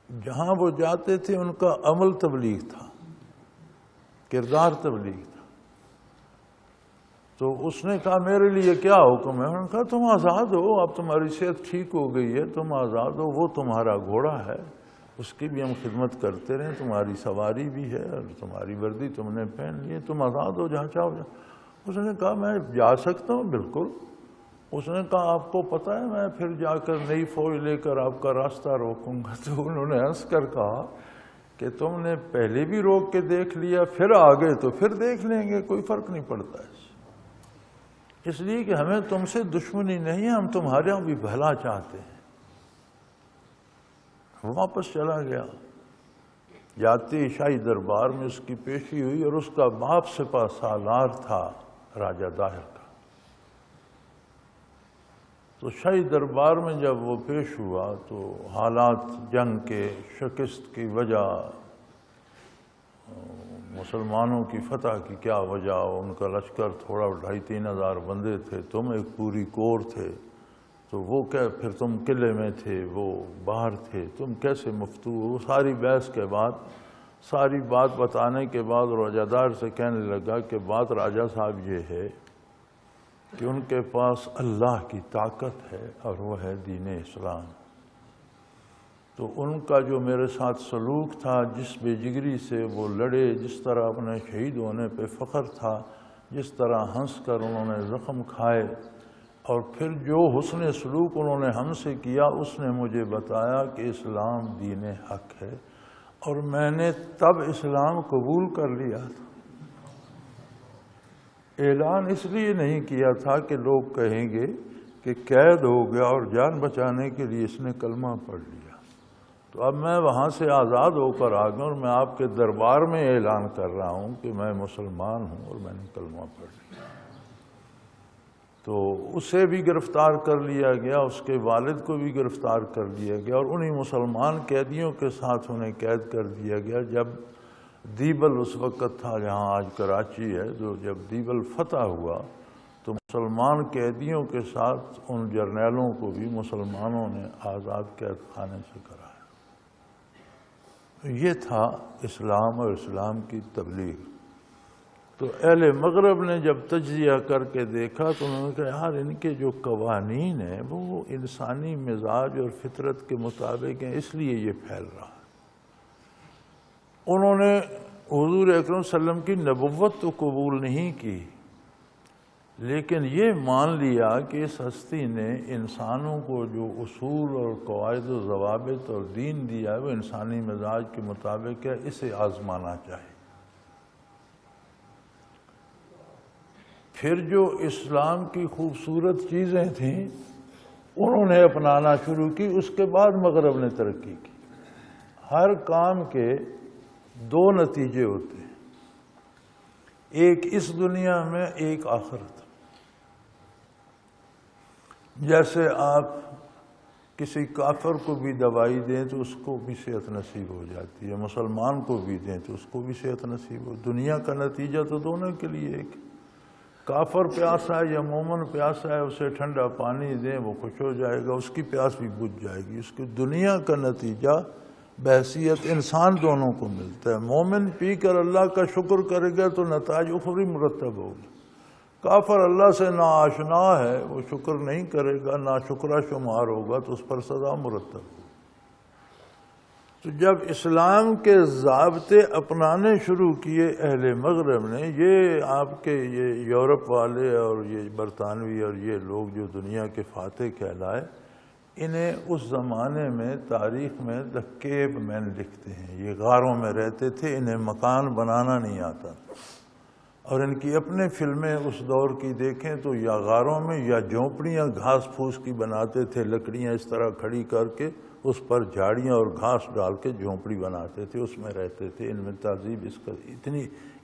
جہاں وہ جاتے تھے ان کا عمل تبلیغ تھا، کردار تبلیغ تھا۔ تو اس نے کہا میرے لیے کیا حکم ہے؟ انہوں نے کہا تم آزاد ہو، اب تمہاری صحت ٹھیک ہو گئی ہے، تم آزاد ہو، وہ تمہارا گھوڑا ہے، اس کی بھی ہم خدمت کرتے رہیں، تمہاری سواری بھی ہے اور تمہاری وردی تم نے پہن لی ہے، تم آزاد ہو، جہاں چاہو جاؤ۔ اس نے کہا میں جا سکتا ہوں؟ بالکل۔ اس نے کہا آپ کو پتہ ہے میں پھر جا کر نئی فوج لے کر آپ کا راستہ روکوں گا؟ تو انہوں نے ہنس کر کہا کہ تم نے پہلے بھی روک کے دیکھ لیا، پھر آگے تو پھر دیکھ لیں گے، کوئی فرق نہیں پڑتا ہے، اس لیے کہ ہمیں تم سے دشمنی نہیں ہے، ہم تمہارے یہاں بھی بھلا چاہتے ہیں۔ واپس چلا گیا، جاتے شاہی دربار میں اس کی پیشی ہوئی، اور اس کا باپ سپہ سالار تھا راجہ داہر کا۔ تو شاہی دربار میں جب وہ پیش ہوا تو حالات جنگ کے، شکست کی وجہ، مسلمانوں کی فتح کی کیا وجہ، ان کا لشکر تھوڑا 2500-3000 ہزار بندے تھے، تم ایک پوری کور تھے، تو وہ پھر تم قلعے میں تھے، وہ باہر تھے، تم کیسے مفتو ہو؟ وہ ساری بحث کے بعد، ساری بات بتانے کے بعد راجہ دار سے کہنے لگا کہ بات راجہ صاحب یہ ہے کہ ان کے پاس اللہ کی طاقت ہے اور وہ ہے دین اسلام۔ تو ان کا جو میرے ساتھ سلوک تھا، جس بے جگری سے وہ لڑے، جس طرح اپنے شہید ہونے پہ فخر تھا، جس طرح ہنس کر انہوں نے زخم کھائے، اور پھر جو حسن سلوک انہوں نے ہم سے کیا، اس نے مجھے بتایا کہ اسلام دین حق ہے، اور میں نے تب اسلام قبول کر لیا تھا۔ اعلان اس لیے نہیں کیا تھا کہ لوگ کہیں گے کہ قید ہو گیا اور جان بچانے کے لیے اس نے کلمہ پڑھ لیا۔ تو اب میں وہاں سے آزاد ہو کر آ گیا، اور میں آپ کے دربار میں اعلان کر رہا ہوں کہ میں مسلمان ہوں اور میں نے کلمہ پڑھ لیا۔ تو اسے بھی گرفتار کر لیا گیا، اس کے والد کو بھی گرفتار کر لیا گیا، اور انہی مسلمان قیدیوں کے ساتھ انہیں قید کر دیا گیا۔ جب دیبل اس وقت تھا جہاں آج کراچی ہے، جو جب دیبل فتح ہوا تو مسلمان قیدیوں کے ساتھ ان جرنیلوں کو بھی مسلمانوں نے آزاد قید خانے سے کرایا۔ یہ تھا اسلام اور اسلام کی تبلیغ۔ تو اہل مغرب نے جب تجزیہ کر کے دیکھا تو انہوں نے کہا یار ان کے جو قوانین ہیں وہ انسانی مزاج اور فطرت کے مطابق ہیں، اس لیے یہ پھیل رہا ہے۔ انہوں نے حضور اکرم صلی اللہ علیہ وسلم کی نبوت تو قبول نہیں کی، لیکن یہ مان لیا کہ اس ہستی نے انسانوں کو جو اصول اور قواعد و ضوابط اور دین دیا ہے وہ انسانی مزاج کے مطابق ہے، اسے آزمانا چاہیے۔ پھر جو اسلام کی خوبصورت چیزیں تھیں انہوں نے اپنانا شروع کی، اس کے بعد مغرب نے ترقی کی۔ ہر کام کے دو نتیجے ہوتے ہیں، ایک اس دنیا میں، ایک آخرت۔ جیسے آپ کسی کافر کو بھی دوائی دیں تو اس کو بھی صحت نصیب ہو جاتی ہے، مسلمان کو بھی دیں تو اس کو بھی صحت نصیب ہو، دنیا کا نتیجہ تو دونوں کے لیے ایک۔ کافر پیاسا ہے یا مومن پیاسا ہے، اسے ٹھنڈا پانی دیں وہ خوش ہو جائے گا، اس کی پیاس بھی بجھ جائے گی۔ اس کی دنیا کا نتیجہ بحیثیت انسان دونوں کو ملتا ہے۔ مومن پی کر اللہ کا شکر کرے گا تو نتائج اخروی مرتب ہوگی۔ کافر اللہ سے ناآشنا ہے، وہ شکر نہیں کرے گا، ناشکرہ شمار ہوگا تو اس پر سزا مرتب ہوگی۔ تو جب اسلام کے ضابطے اپنانے شروع کیے اہل مغرب نے، یہ آپ کے یہ یورپ والے اور یہ برطانوی اور یہ لوگ جو دنیا کے فاتح کہلائے، انہیں اس زمانے میں تاریخ میں دا کیو مین لکھتے ہیں۔ یہ غاروں میں رہتے تھے، انہیں مکان بنانا نہیں آتا، اور ان کی اپنے فلمیں اس دور کی دیکھیں تو یا غاروں میں یا جھونپڑیاں گھاس پھوس کی بناتے تھے، لکڑیاں اس طرح کھڑی کر کے اس پر جھاڑیاں اور گھاس ڈال کے جھونپڑی بناتے تھے، اس میں رہتے تھے۔ ان میں تہذیب اس کا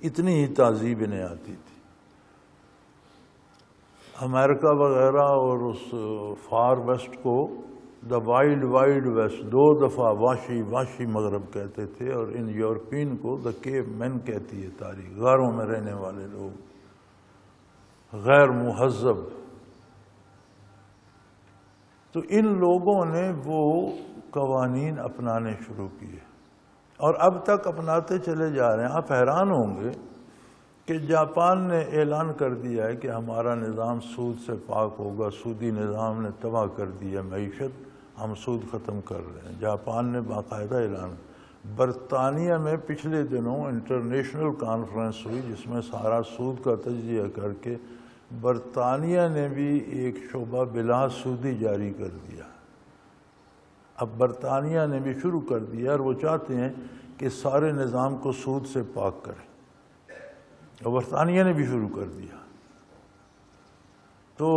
اتنی ہی تہذیب انہیں آتی تھی۔ امریکہ وغیرہ اور اس فار ویسٹ کو دا وائلڈ وائلڈ ویسٹ، 2 دفعہ واشی مغرب کہتے تھے، اور ان یورپین کو دا کیو مین کہتی ہے تاریخ، غاروں میں رہنے والے لوگ، غیر مہذب۔ تو ان لوگوں نے وہ قوانین اپنانے شروع کیے اور اب تک اپناتے چلے جا رہے ہیں۔ آپ حیران ہوں گے کہ جاپان نے اعلان کر دیا ہے کہ ہمارا نظام سود سے پاک ہوگا، سودی نظام نے تباہ کر دیا معیشت، ہم سود ختم کر رہے ہیں۔ جاپان نے باقاعدہ اعلان۔ برطانیہ میں پچھلے دنوں انٹرنیشنل کانفرنس ہوئی جس میں سارا سود کا تجزیہ کر کے برطانیہ نے بھی ایک شعبہ بلا سودی جاری کر دیا۔ اب برطانیہ نے بھی شروع کر دیا اور وہ چاہتے ہیں کہ سارے نظام کو سود سے پاک کریں، اور برطانیہ نے بھی شروع کر دیا۔ تو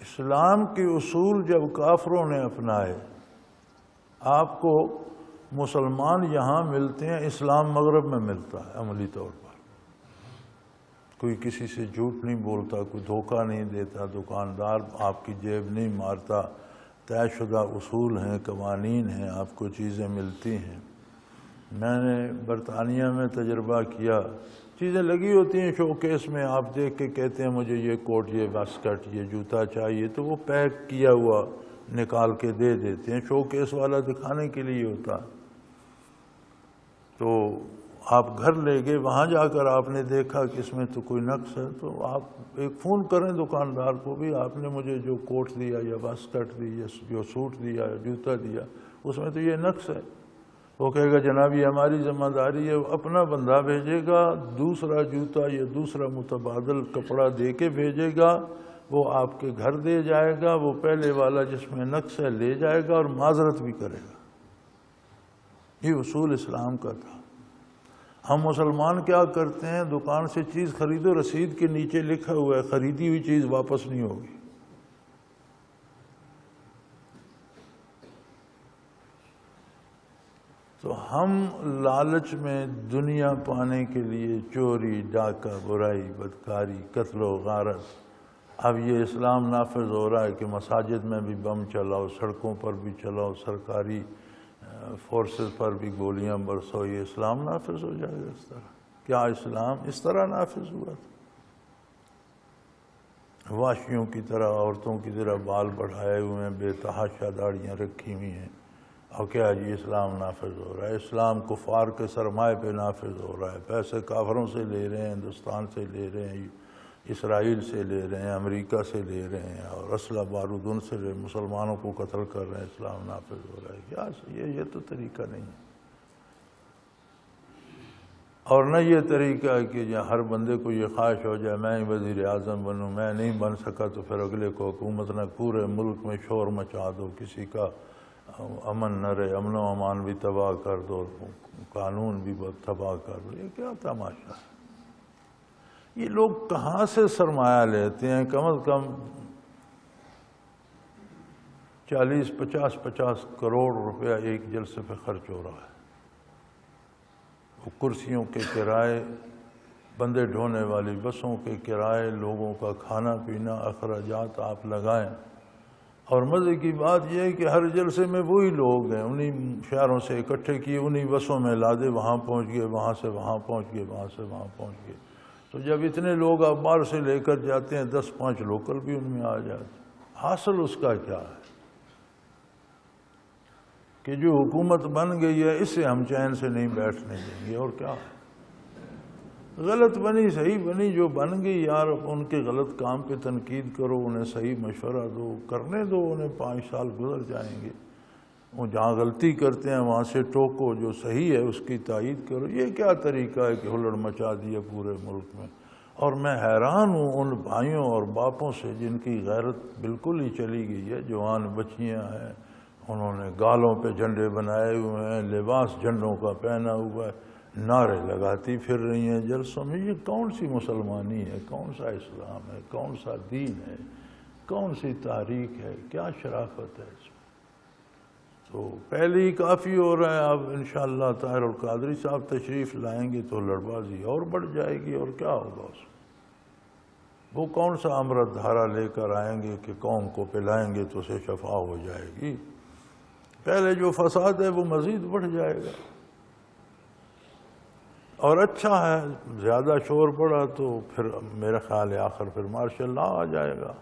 اسلام کے اصول جب کافروں نے اپنائے، آپ کو مسلمان یہاں ملتے ہیں، اسلام مغرب میں ملتا ہے عملی طور پر۔ کوئی کسی سے جھوٹ نہیں بولتا، کوئی دھوکہ نہیں دیتا، دکاندار آپ کی جیب نہیں مارتا، طے شدہ اصول ہیں، قوانین ہیں، آپ کو چیزیں ملتی ہیں۔ میں نے برطانیہ میں تجربہ کیا، چیزیں لگی ہوتی ہیں شو کیس میں، آپ دیکھ کے کہتے ہیں مجھے یہ کوٹ، یہ واسکٹ، یہ جوتا چاہیے، تو وہ پیک کیا ہوا نکال کے دے دیتے ہیں، شو کیس والا دکھانے کے لیے ہوتا۔ تو آپ گھر لے گئے، وہاں جا کر آپ نے دیکھا کہ اس میں تو کوئی نقص ہے، تو آپ ایک فون کریں دکاندار کو، بھی آپ نے مجھے جو کوٹ دیا یا واسکٹ دی یا جو سوٹ دیا یا جوتا دیا، اس میں تو یہ نقص ہے۔ وہ کہے گا جناب یہ ہماری ذمہ داری ہے، وہ اپنا بندہ بھیجے گا، دوسرا جوتا یا دوسرا متبادل کپڑا دے کے بھیجے گا، وہ آپ کے گھر دے جائے گا، وہ پہلے والا جس میں نقص ہے لے جائے گا اور معذرت بھی کرے گا۔ یہ اصول اسلام کا تھا۔ ہم مسلمان کیا کرتے ہیں، دکان سے چیز خریدو، رسید کے نیچے لکھا ہوا ہے خریدی ہوئی چیز واپس نہیں ہوگی۔ تو ہم لالچ میں دنیا پانے کے لیے چوری، ڈاکہ، برائی، بدکاری، قتل و غارت۔ اب یہ اسلام نافذ ہو رہا ہے کہ مساجد میں بھی بم چلاؤ، سڑکوں پر بھی چلاؤ، سرکاری فورسز پر بھی گولیاں برسو، یہ اسلام نافذ ہو جائے گا اس طرح؟ کیا اسلام اس طرح نافذ ہوا تھا؟ واشیوں کی طرح، عورتوں کی طرح بال بڑھائے ہوئے ہیں، بے تحاشا داڑیاں رکھی ہوئی ہیں، اور کیا جی اسلام نافذ ہو رہا ہے؟ اسلام کفار کے سرمائے پہ نافذ ہو رہا ہے، پیسے کافروں سے لے رہے ہیں، ہندوستان سے لے رہے ہیں، اسرائیل سے لے رہے ہیں، امریکہ سے لے رہے ہیں، اور اسلحہ بارود ان سے لے، مسلمانوں کو قتل کر رہے ہیں، اسلام نافذ ہو رہا ہے۔ کیا یہ تو طریقہ نہیں ہے، اور نہ یہ طریقہ ہے کہ ہر بندے کو یہ خواہش ہو جائے میں ہی وزیر اعظم بنوں، میں نہیں بن سکا تو پھر اگلے کو حکومت نہ، پورے ملک میں شور مچا دو، کسی کا امن نہ رہے، امن و امان بھی تباہ کر دو، قانون بھی تباہ کر دو۔ یہ کیا تماشا ہے؟ یہ لوگ کہاں سے سرمایہ لیتے ہیں؟ کم از کم 40-50 کروڑ روپیہ ایک جلسے پہ خرچ ہو رہا ہے۔ وہ کرسیوں کے کرائے، بندے ڈھونے والی بسوں کے کرائے، لوگوں کا کھانا پینا، اخراجات آپ لگائیں، اور مزے کی بات یہ ہے کہ ہر جلسے میں وہی لوگ ہیں، انہی شہروں سے اکٹھے کیے، انہی بسوں میں لادے، وہاں پہنچ گئے، وہاں سے وہاں پہنچ گئے، وہاں سے وہاں پہنچ گئے۔ تو جب اتنے لوگ آپ باہر سے لے کر جاتے ہیں 10-5 لوکل بھی ان میں آ جاتے ہیں، حاصل اس کا کیا ہے کہ جو حکومت بن گئی ہے اس سے ہم چین سے نہیں بیٹھنے دیں گے، اور کیا ہے؟ غلط بنی صحیح بنی جو بن گئی یار، ان کے غلط کام پہ تنقید کرو، انہیں صحیح مشورہ دو، کرنے دو، انہیں 5 سال گزر جائیں گے، وہ جہاں غلطی کرتے ہیں وہاں سے ٹوکو، جو صحیح ہے اس کی تائید کرو۔ یہ کیا طریقہ ہے کہ ہلڑ مچا دیا پورے ملک میں؟ اور میں حیران ہوں ان بھائیوں اور باپوں سے جن کی غیرت بالکل ہی چلی گئی ہے، جوان بچیاں ہیں، انہوں نے گالوں پہ جھنڈے بنائے ہوئے ہیں، لباس جھنڈوں کا پہنا ہوا ہے، نعرے لگاتی پھر رہی ہیں جلسوں میں۔ یہ کون سی مسلمانی ہے، کون سا اسلام ہے، کون سا دین ہے، کون سی تاریخ ہے، کیا شرافت ہے اس میں؟ تو پہلے ہی کافی ہو رہا ہے، اب انشاءاللہ طاہر القادری صاحب تشریف لائیں گے تو لڑبازی اور بڑھ جائے گی، اور کیا ہوگا اس میں؟ وہ کون سا امرت دھارا لے کر آئیں گے کہ قوم کو پلائیں گے تو اسے شفا ہو جائے گی؟ پہلے جو فساد ہے وہ مزید بڑھ جائے گا۔ اور اچھا ہے زیادہ شور پڑا تو پھر میرا خیال ہے آخر پھر مارشل لا آ جائے گا،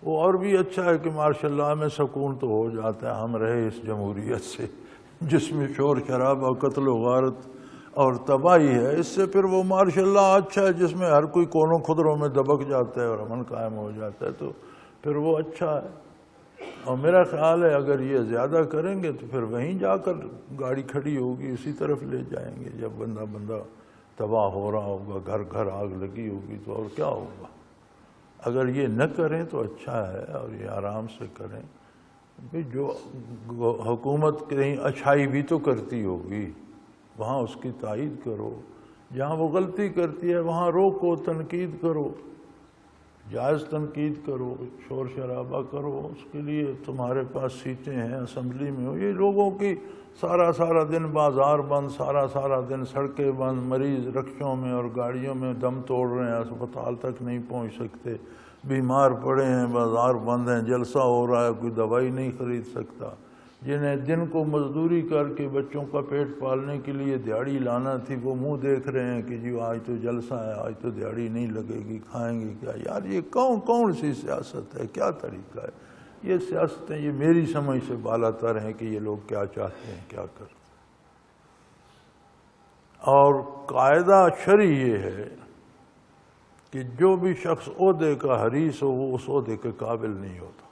وہ اور بھی اچھا ہے کہ مارشل لا میں سکون تو ہو جاتا ہے، ہم رہے اس جمہوریت سے جس میں شور شرابہ، قتل و غارت اور تباہی ہے، اس سے پھر وہ مارشل لا اچھا ہے جس میں ہر کوئی کونوں خدروں میں دبک جاتا ہے اور امن قائم ہو جاتا ہے، تو پھر وہ اچھا ہے۔ اور میرا خیال ہے اگر یہ زیادہ کریں گے تو پھر وہیں جا کر گاڑی کھڑی ہوگی، اسی طرف لے جائیں گے، جب بندہ تباہ ہو رہا ہوگا، گھر گھر آگ لگی ہوگی تو اور کیا ہوگا؟ اگر یہ نہ کریں تو اچھا ہے، اور یہ آرام سے کریں۔ جو حکومت کہیں اچھائی بھی تو کرتی ہوگی، وہاں اس کی تائید کرو، جہاں وہ غلطی کرتی ہے وہاں روکو، تنقید کرو، جائز تنقید کرو، شور شرابہ کرو، اس کے لیے تمہارے پاس سیٹیں ہیں اسمبلی میں ہو۔ یہ لوگوں کی سارا دن بازار بند، سارا دن سڑکیں بند، مریض رکشوں میں اور گاڑیوں میں دم توڑ رہے ہیں، اسپتال تک نہیں پہنچ سکتے، بیمار پڑے ہیں، بازار بند ہیں، جلسہ ہو رہا ہے، کوئی دوائی نہیں خرید سکتا، جنہیں دن کو مزدوری کر کے بچوں کا پیٹ پالنے کے لیے دیہڑی لانا تھی، وہ منہ دیکھ رہے ہیں کہ جی آج تو جلسہ ہے، آج تو دیہڑی نہیں لگے گی، کھائیں گے کیا؟ یار یہ کون سی سیاست ہے، کیا طریقہ ہے؟ یہ سیاستیں یہ میری سمجھ سے بالا تر ہیں کہ یہ لوگ کیا چاہتے ہیں، کیا کرتے ہیں۔ اور قاعدہ شرعی یہ ہے کہ جو بھی شخص عہدے کا حریص ہو وہ اس عہدے کے قابل نہیں ہوتا۔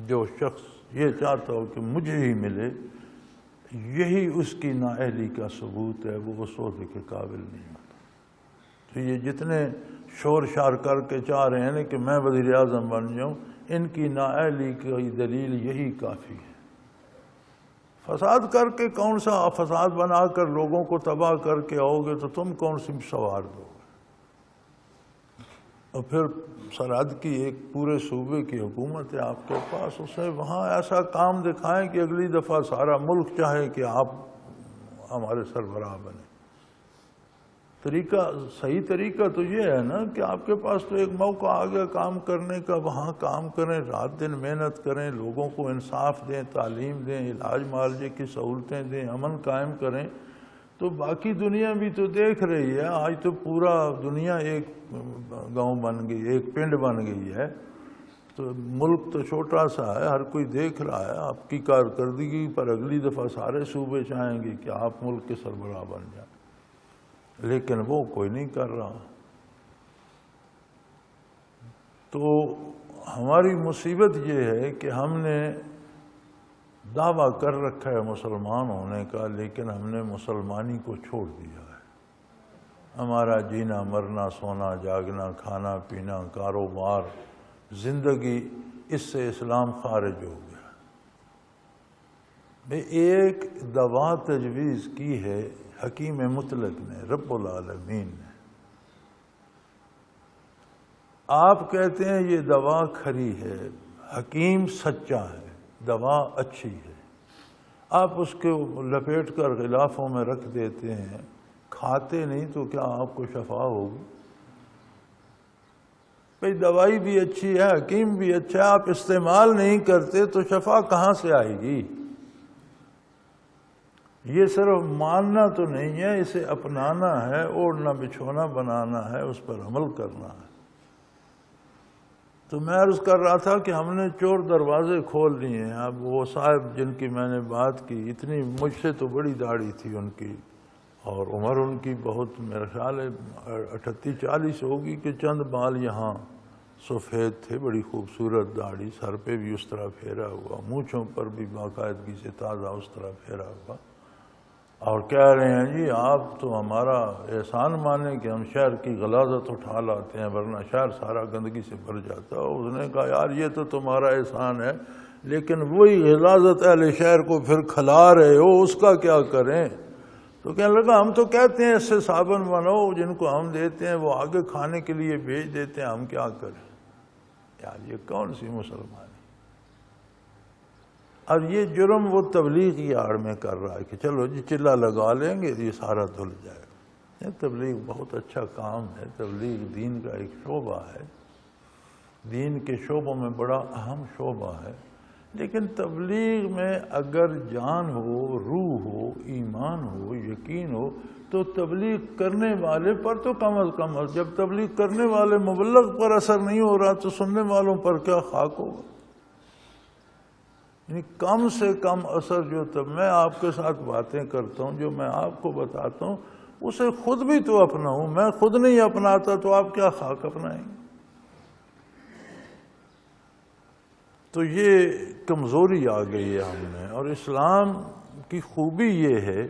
جو شخص یہ چاہتا ہو کہ مجھے ہی ملے، یہی اس کی نااہلی کا ثبوت ہے، وہ اس عہدے کے قابل نہیں ہوتا۔ تو یہ جتنے شور شار کر کے چاہ رہے ہیں کہ میں وزیر اعظم بن جاؤں، ان کی نااہلی کی دلیل یہی کافی ہے۔ فساد کر کے کون سا فساد بنا کر لوگوں کو تباہ کر کے آؤ گے تو تم کون سی سوار دو گے؟ اور پھر سرحد کی ایک پورے صوبے کی حکومت ہے آپ کے پاس، اسے وہاں ایسا کام دکھائیں کہ اگلی دفعہ سارا ملک چاہے کہ آپ ہمارے سربراہ بنیں۔ صحیح طریقہ تو یہ ہے نا کہ آپ کے پاس تو ایک موقع آ گیا کام کرنے کا، وہاں کام کریں، رات دن محنت کریں، لوگوں کو انصاف دیں، تعلیم دیں، علاج معالجے کی سہولتیں دیں، امن قائم کریں۔ تو باقی دنیا بھی تو دیکھ رہی ہے، آج تو پورا دنیا ایک گاؤں بن گئی، ایک پنڈ بن گئی ہے، تو ملک تو چھوٹا سا ہے، ہر کوئی دیکھ رہا ہے آپ کی کارکردگی پر۔ اگلی دفعہ سارے صوبے چاہیں گے کہ آپ ملک کے سربراہ بن جائیں، لیکن وہ کوئی نہیں کر رہا۔ تو ہماری مصیبت یہ ہے کہ ہم نے دعویٰ کر رکھا ہے مسلمان ہونے کا، لیکن ہم نے مسلمانی کو چھوڑ دیا ہے۔ ہمارا جینا مرنا، سونا جاگنا، کھانا پینا، کاروبار، زندگی، اس سے اسلام خارج ہو گیا۔ ایک دوا تجویز کی ہے حکیم مطلق نے، رب العالمین نے۔ آپ کہتے ہیں یہ دوا کھری ہے، حکیم سچا ہے، دوا اچھی ہے، آپ اس کو لپیٹ کر غلافوں میں رکھ دیتے ہیں، کھاتے نہیں تو کیا آپ کو شفا ہوگی؟ بھئی دوائی بھی اچھی ہے، حکیم بھی اچھا ہے، آپ استعمال نہیں کرتے تو شفا کہاں سے آئے گی؟ یہ صرف ماننا تو نہیں ہے، اسے اپنانا ہے، اوڑھنا بچھونا بنانا ہے، اس پر عمل کرنا ہے۔ تو میں عرض کر رہا تھا کہ ہم نے چور دروازے کھول لیے ہیں۔ اب وہ صاحب جن کی میں نے بات کی، اتنی مجھ سے تو بڑی داڑھی تھی ان کی، اور عمر ان کی بہت، میرا خیال ہے 38-40 ہوگی، کہ چند بال یہاں سفید تھے، بڑی خوبصورت داڑھی، سر پہ بھی اس طرح پھیرا ہوا، مونچھوں پر بھی باقاعدگی سے تازہ اس طرح پھیرا ہوا، اور کہہ رہے ہیں جی آپ تو ہمارا احسان مانیں کہ ہم شہر کی غلاظت اٹھا لاتے ہیں، ورنہ شہر سارا گندگی سے بھر جاتا۔ اس نے کہا یار یہ تو تمہارا احسان ہے، لیکن وہی غلاظت اہل شہر کو پھر کھلا رہے ہو، اس کا کیا کریں؟ تو کہنے لگا ہم تو کہتے ہیں اس سے صابن بناؤ، جن کو ہم دیتے ہیں وہ آگے کھانے کے لیے بھیج دیتے ہیں، ہم کیا کریں؟ یار یہ کون سی مسلمان ہے؟ اب یہ جرم وہ تبلیغ کی آڑ میں کر رہا ہے کہ چلو جی چلہ لگا لیں گے یہ سارا دھل جائے گا۔ یہ تبلیغ بہت اچھا کام ہے، تبلیغ دین کا ایک شعبہ ہے، دین کے شعبوں میں بڑا اہم شعبہ ہے، لیکن تبلیغ میں اگر جان ہو، روح ہو، ایمان ہو، یقین ہو، تو تبلیغ کرنے والے پر تو کم از کم، جب تبلیغ کرنے والے مبلغ پر اثر نہیں ہو رہا تو سننے والوں پر کیا خاک ہوگا؟ یعنی کم سے کم اثر جو تب میں آپ کے ساتھ باتیں کرتا ہوں، جو میں آپ کو بتاتا ہوں، اسے خود بھی تو اپناؤں۔ میں خود نہیں اپناتا تو آپ کیا خاک اپنائیں گے؟ تو یہ کمزوری آ گئی ہے ہم میں، اور اسلام کی خوبی یہ ہے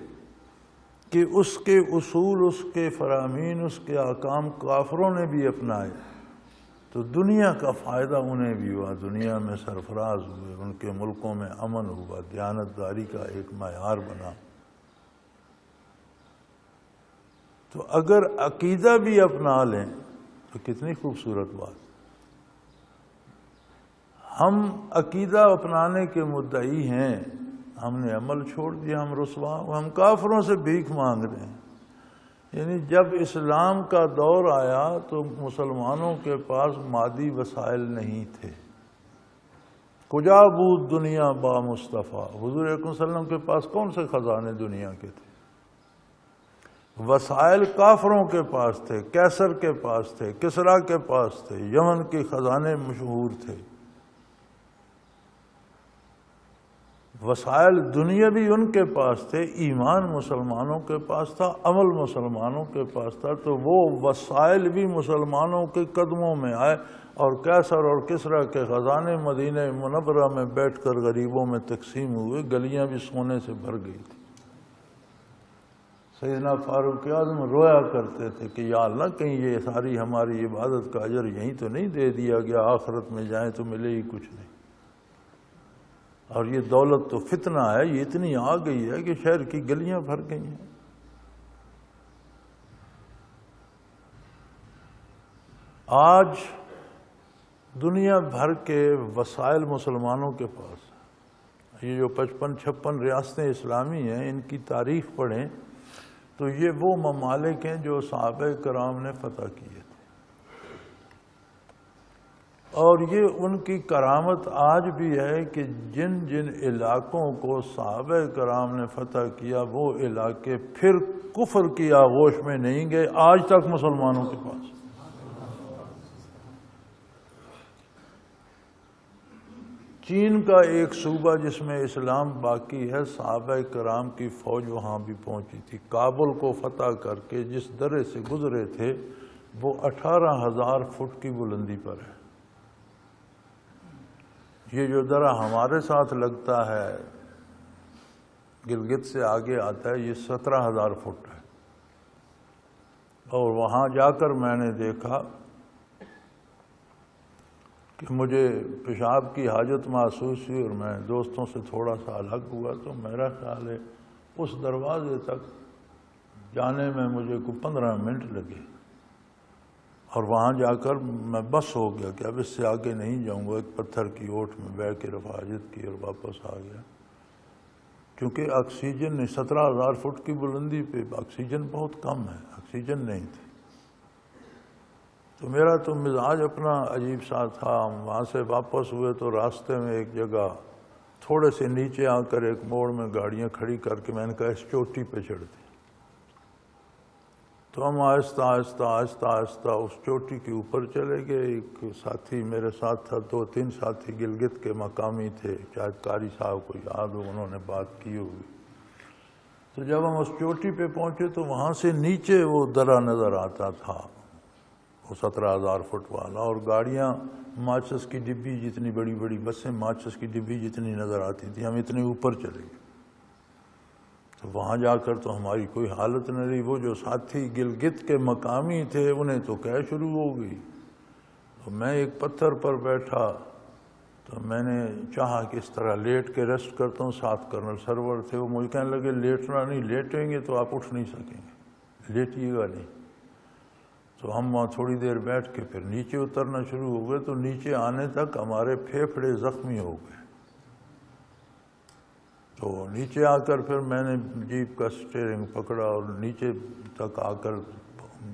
کہ اس کے اصول، اس کے فرامین، اس کے احکام کافروں نے بھی اپنائے تو دنیا کا فائدہ انہیں بھی ہوا، دنیا میں سرفراز ہوئے، ان کے ملکوں میں امن ہوا، دیانتداری کا ایک معیار بنا۔ تو اگر عقیدہ بھی اپنا لیں تو کتنی خوبصورت بات۔ ہم عقیدہ اپنانے کے مدعی ہیں، ہم نے عمل چھوڑ دیا، ہم رسوا، ہم کافروں سے بھیک مانگ رہے ہیں۔ یعنی جب اسلام کا دور آیا تو مسلمانوں کے پاس مادی وسائل نہیں تھے۔ کجا بود دنیا با مصطفیٰ، حضور اکرم صلی اللہ علیہ وسلم کے پاس کون سے خزانے دنیا کے تھے؟ وسائل کافروں کے پاس تھے، کیسر کے پاس تھے، کسریٰ کے پاس تھے، یمن کے خزانے مشہور تھے۔ وسائل دنیاوی ان کے پاس تھے، ایمان مسلمانوں کے پاس تھا، عمل مسلمانوں کے پاس تھا، تو وہ وسائل بھی مسلمانوں کے قدموں میں آئے، اور کیسر اور کسریٰ کے خزانے مدینہ منورہ میں بیٹھ کر غریبوں میں تقسیم ہوئے، گلیاں بھی سونے سے بھر گئی تھی۔ سیدنا فاروق اعظم رویا کرتے تھے کہ یا اللہ کہیں یہ ساری ہماری عبادت کا اجر یہیں تو نہیں دے دیا گیا، آخرت میں جائیں تو ملے ہی کچھ نہیں۔ اور یہ دولت تو فتنہ ہے، یہ اتنی آ گئی ہے کہ شہر کی گلیاں بھر گئی ہیں۔ آج دنیا بھر کے وسائل مسلمانوں کے پاس، یہ جو 55-56 ریاستیں اسلامی ہیں، ان کی تاریخ پڑھیں تو یہ وہ ممالک ہیں جو صحابہ کرام نے فتح کیے تھے، اور یہ ان کی کرامت آج بھی ہے کہ جن جن علاقوں کو صحابہ کرام نے فتح کیا وہ علاقے پھر کفر کی آغوش میں نہیں گئے، آج تک مسلمانوں کے پاس۔ چین کا ایک صوبہ جس میں اسلام باقی ہے، صحابہ کرام کی فوج وہاں بھی پہنچی تھی، کابل کو فتح کر کے جس درے سے گزرے تھے وہ 18,000 فٹ کی بلندی پر ہے۔ یہ جو درہ ہمارے ساتھ لگتا ہے، گلگت سے آگے آتا ہے، یہ 17,000 فٹ ہے، اور وہاں جا کر میں نے دیکھا کہ مجھے پیشاب کی حاجت محسوس ہوئی، اور میں دوستوں سے تھوڑا سا الگ ہوا تو میرا خیال ہے اس دروازے تک جانے میں مجھے کوئی 15 منٹ لگے، اور وہاں جا کر میں بس ہو گیا کہ اب اس سے آگے نہیں جاؤں گا۔ ایک پتھر کی اوٹ میں بیٹھ کے حاجت کی اور واپس آ گیا، کیونکہ آکسیجن نہیں، 17,000 فٹ کی بلندی پہ آکسیجن بہت کم ہے، آکسیجن نہیں تھی۔ تو میرا تو مزاج اپنا عجیب سا تھا۔ ہم وہاں سے واپس ہوئے تو راستے میں ایک جگہ تھوڑے سے نیچے آ کر ایک موڑ میں گاڑیاں کھڑی کر کے میں نے کہا اس چوٹی پہ چڑھتے، تو ہم آہستہ آہستہ آہستہ آہستہ اس چوٹی کے اوپر چلے گئے۔ ایک ساتھی میرے ساتھ تھا، 2-3 ساتھی گلگت کے مقامی تھے، شاید قاری صاحب کو یاد ہو، انہوں نے بات کی ہوگی۔ تو جب ہم اس چوٹی پہ پہنچے تو وہاں سے نیچے وہ درہ نظر آتا تھا، وہ 17,000 فٹ والا، اور گاڑیاں ماچس کی ڈبی جتنی بڑی بڑی بسیں ماچس کی ڈبی جتنی نظر آتی تھی، ہم اتنے اوپر چلے گئے۔ تو وہاں جا کر تو ہماری کوئی حالت نہ رہی، وہ جو ساتھی گلگت کے مقامی تھے انہیں تو کہہ شروع ہو گئی۔ تو میں ایک پتھر پر بیٹھا تو میں نے چاہا کہ اس طرح لیٹ کے ریسٹ کرتا ہوں، ساتھ کرنل سرور تھے، وہ مجھے کہنے لگے لیٹنا نہیں، لیٹیں گے تو آپ اٹھ نہیں سکیں گے، لیٹیے گا نہیں۔ تو ہم وہاں تھوڑی دیر بیٹھ کے پھر نیچے اترنا شروع ہو گئے، تو نیچے آنے تک ہمارے پھیپھڑے زخمی ہو گئے۔ تو نیچے آ کر پھر میں نے جیپ کا سٹیئرنگ پکڑا اور نیچے تک آ کر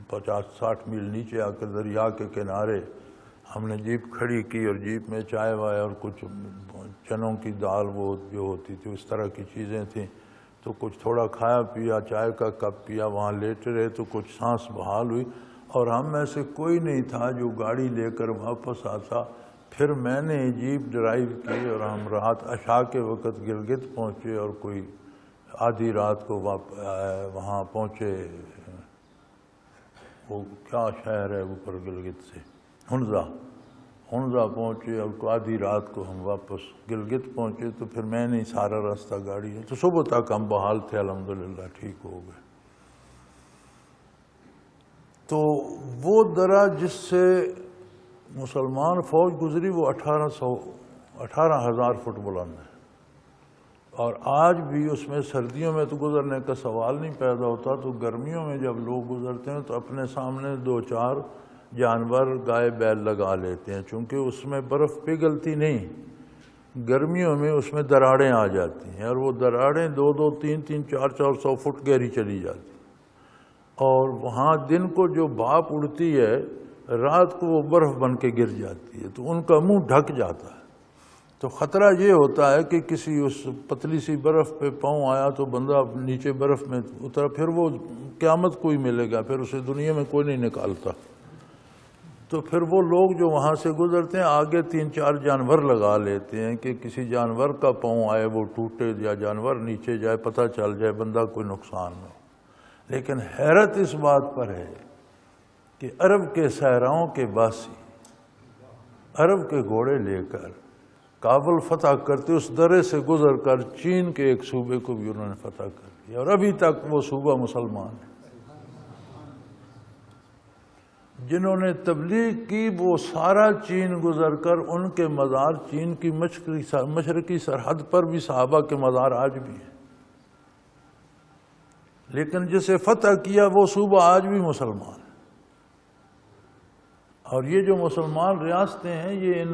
50-60 میل نیچے آ کر دریا کے کنارے ہم نے جیپ کھڑی کی، اور جیپ میں چائے وائے اور کچھ چنوں کی دال وہ جو ہوتی تھی اس طرح کی چیزیں تھیں، تو کچھ تھوڑا کھایا پیا، چائے کا کپ پیا، وہاں لیٹے رہے تو کچھ سانس بحال ہوئی، اور ہم میں سے کوئی نہیں تھا جو گاڑی لے کر واپس آتا۔ پھر میں نے جیپ ڈرائیو کی اور ہم رات عشاء کے وقت گلگت پہنچے، اور کوئی آدھی رات کو وہاں پہنچے، وہ کیا شہر ہے اوپر گلگت سے، ہنزا پہنچے، اور آدھی رات کو ہم واپس گلگت پہنچے۔ تو پھر میں نے سارا راستہ گاڑی ہے، تو صبح تک ہم بحال تھے، الحمدللہ ٹھیک ہو گئے۔ تو وہ درہ جس سے مسلمان فوج گزری وہ 18,000 فٹ بلند ہے، اور آج بھی اس میں سردیوں میں تو گزرنے کا سوال نہیں پیدا ہوتا، تو گرمیوں میں جب لوگ گزرتے ہیں تو اپنے سامنے 2-4 جانور گائے بیل لگا لیتے ہیں، چونکہ اس میں برف پگھلتی نہیں، گرمیوں میں اس میں دراڑیں آ جاتی ہیں، اور وہ دراڑیں 2-2, 3-3, 400 فٹ گہری چلی جاتی ہیں، اور وہاں دن کو جو بھاپ اڑتی ہے رات کو وہ برف بن کے گر جاتی ہے، تو ان کا منہ ڈھک جاتا ہے۔ تو خطرہ یہ ہوتا ہے کہ کسی اس پتلی سی برف پہ پاؤں آیا تو بندہ نیچے برف میں اترا، پھر وہ قیامت کو ہی ملے گا، پھر اسے دنیا میں کوئی نہیں نکالتا۔ تو پھر وہ لوگ جو وہاں سے گزرتے ہیں آگے 3-4 جانور لگا لیتے ہیں کہ کسی جانور کا پاؤں آئے وہ ٹوٹے، یا جانور نیچے جائے پتہ چل جائے، بندہ کوئی نقصان نہ ہو۔ لیکن حیرت اس بات پر ہے کہ عرب کے صحراؤں کے باسی عرب کے گھوڑے لے کر کابل فتح کرتے، اس درے سے گزر کر چین کے ایک صوبے کو بھی انہوں نے فتح کر لیا، اور ابھی تک وہ صوبہ مسلمان ہے۔ جنہوں نے تبلیغ کی وہ سارا چین گزر کر ان کے مزار چین کی مشرقی سرحد پر بھی صحابہ کے مزار آج بھی ہیں، لیکن جسے فتح کیا وہ صوبہ آج بھی مسلمان ہے۔ اور یہ جو مسلمان ریاستیں ہیں یہ ان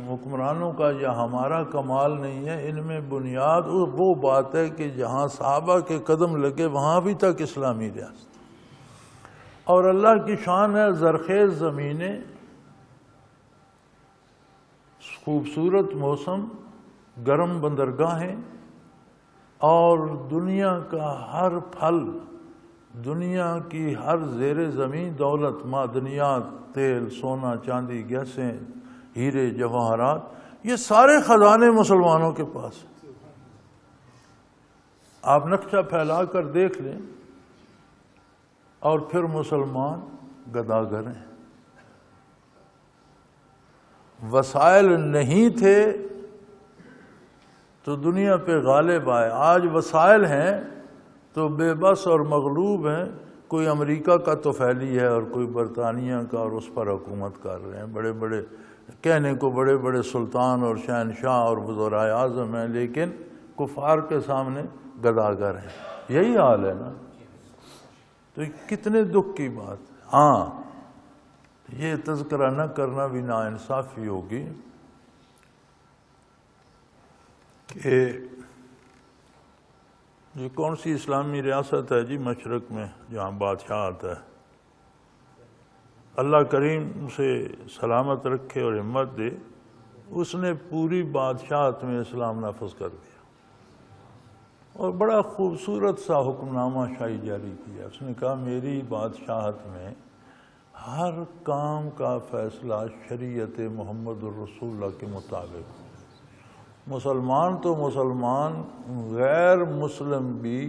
حکمرانوں کا یا ہمارا کمال نہیں ہے، ان میں بنیاد وہ بات ہے کہ جہاں صحابہ کے قدم لگے وہاں ابھی تک اسلامی ریاست، اور اللہ کی شان ہے زرخیز زمینیں، خوبصورت موسم، گرم بندرگاہیں، اور دنیا کا ہر پھل، دنیا کی ہر زیر زمین دولت، معدنیات، تیل، سونا، چاندی، گیسیں، ہیرے، جواہرات، یہ سارے خزانے مسلمانوں کے پاس ہیں۔ آپ نقشہ پھیلا کر دیکھ لیں، اور پھر مسلمان گداگر ہیں، وسائل نہیں تھے تو دنیا پہ غالب آئے، آج وسائل ہیں تو بے بس اور مغلوب ہیں، کوئی امریکہ کا توفیلی ہے اور کوئی برطانیہ کا، اور اس پر حکومت کر رہے ہیں، بڑے بڑے کہنے کو بڑے بڑے سلطان اور شہنشاہ اور وزرائے اعظم ہیں، لیکن کفار کے سامنے گداگر ہیں۔ یہی حال ہے نا، تو کتنے دکھ کی بات ہے۔ ہاں، یہ تذکرہ نہ کرنا بھی ناانصافی ہوگی کہ یہ کون سی اسلامی ریاست ہے جی مشرق میں جہاں بادشاہ آتا ہے؟ اللہ کریم اسے سلامت رکھے اور ہمت دے، اس نے پوری بادشاہت میں اسلام نافذ کر دیا اور بڑا خوبصورت سا حکم نامہ شاہی جاری کیا. اس نے کہا میری بادشاہت میں ہر کام کا فیصلہ شریعت محمد الرسول اللہ کے مطابق. مسلمان تو مسلمان، غیر مسلم بھی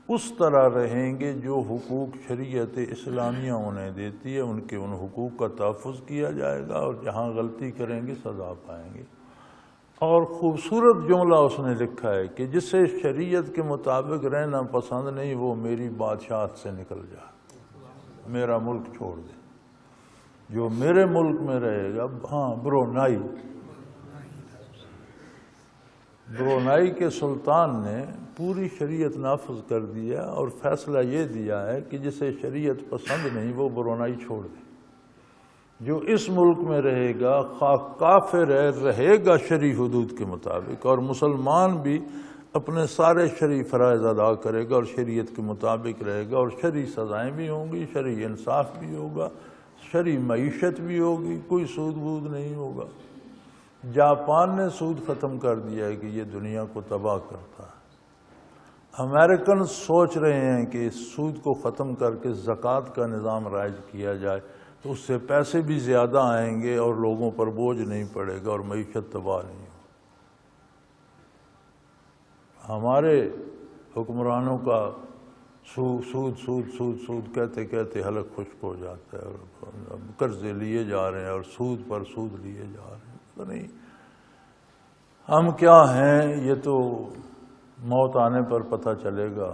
اس طرح رہیں گے جو حقوق شریعت اسلامیہ انہیں دیتی ہے، ان کے ان حقوق کا تحفظ کیا جائے گا، اور جہاں غلطی کریں گے سزا پائیں گے. اور خوبصورت جملہ اس نے لکھا ہے کہ جسے شریعت کے مطابق رہنا پسند نہیں وہ میری بادشاہت سے نکل جائے، میرا ملک چھوڑ دے. جو میرے ملک میں رہے گا، ہاں برونائی کے سلطان نے پوری شریعت نافذ کر دیا اور فیصلہ یہ دیا ہے کہ جسے شریعت پسند نہیں وہ برونائی چھوڑ دے. جو اس ملک میں رہے گا خواہ کافر ہے رہے گا شرعی حدود کے مطابق، اور مسلمان بھی اپنے سارے شرعی فرائض ادا کرے گا اور شریعت کے مطابق رہے گا، اور شرعی سزائیں بھی ہوں گی، شرعی انصاف بھی ہوگا، شرعی معیشت بھی ہوگی، کوئی سود بود نہیں ہوگا. جاپان نے سود ختم کر دیا ہے کہ یہ دنیا کو تباہ کرتا ہے. امریکن سوچ رہے ہیں کہ اس سود کو ختم کر کے زکوٰۃ کا نظام رائج کیا جائے تو اس سے پیسے بھی زیادہ آئیں گے اور لوگوں پر بوجھ نہیں پڑے گا اور معیشت تباہ نہیں ہوگی. ہمارے حکمرانوں کا سود سود سود سود سود کہتے کہتے حلق خشک ہو جاتا ہے، اور قرضے لیے جا رہے ہیں اور سود پر سود لیے جا رہے ہیں. تو نہیں، ہم کیا ہیں یہ تو موت آنے پر پتہ چلے گا.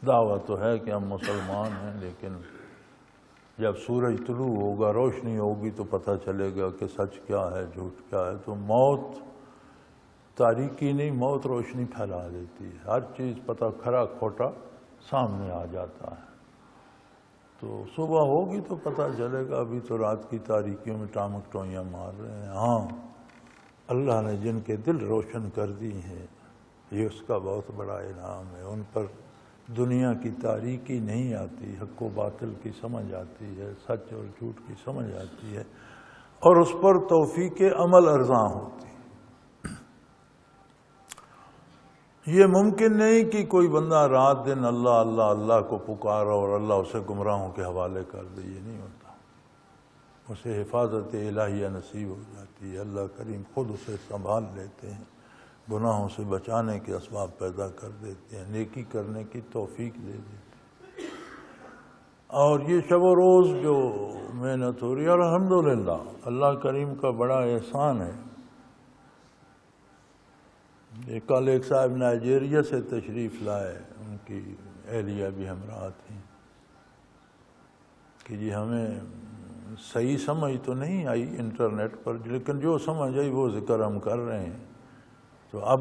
دعویٰ تو ہے کہ ہم مسلمان ہیں، لیکن جب سورج طلوع ہوگا، روشنی ہوگی تو پتہ چلے گا کہ سچ کیا ہے جھوٹ کیا ہے. تو موت تاریکی نہیں، موت روشنی پھیلا دیتی ہے. ہر چیز پتہ کھرا کھوٹا سامنے آ جاتا ہے. تو صبح ہوگی تو پتہ چلے گا. ابھی تو رات کی تاریکیوں میں ٹامک ٹوئیاں مار رہے ہیں. ہاں، اللہ نے جن کے دل روشن کر دی ہیں یہ اس کا بہت بڑا انعام ہے. ان پر دنیا کی تاریکی نہیں آتی، حق و باطل کی سمجھ آتی ہے، سچ اور جھوٹ کی سمجھ آتی ہے، اور اس پر توفیق عمل ارزاں ہوتی. یہ ممکن نہیں کہ کوئی بندہ رات دن اللہ اللہ اللہ کو پکارا اور اللہ اسے گمراہوں کے حوالے کر دے. یہ نہیں ہوتا. اسے حفاظت الہیہ نصیب ہو جاتی ہے. اللہ کریم خود اسے سنبھال لیتے ہیں، گناہوں سے بچانے کے اسباب پیدا کر دیتے ہیں، نیکی کرنے کی توفیق دے دیتے ہیں. اور یہ شب و روز جو محنت ہو رہی ہے، اور الحمدللہ اللہ کریم کا بڑا احسان ہے. کل ایک صاحب نائجیریا سے تشریف لائے، ان کی اہلیہ بھی ہمراہ تھیں، کہ جی ہمیں صحیح سمجھ تو نہیں آئی انٹرنیٹ پر، لیکن جو سمجھ آئی وہ ذکر ہم کر رہے ہیں. تو اب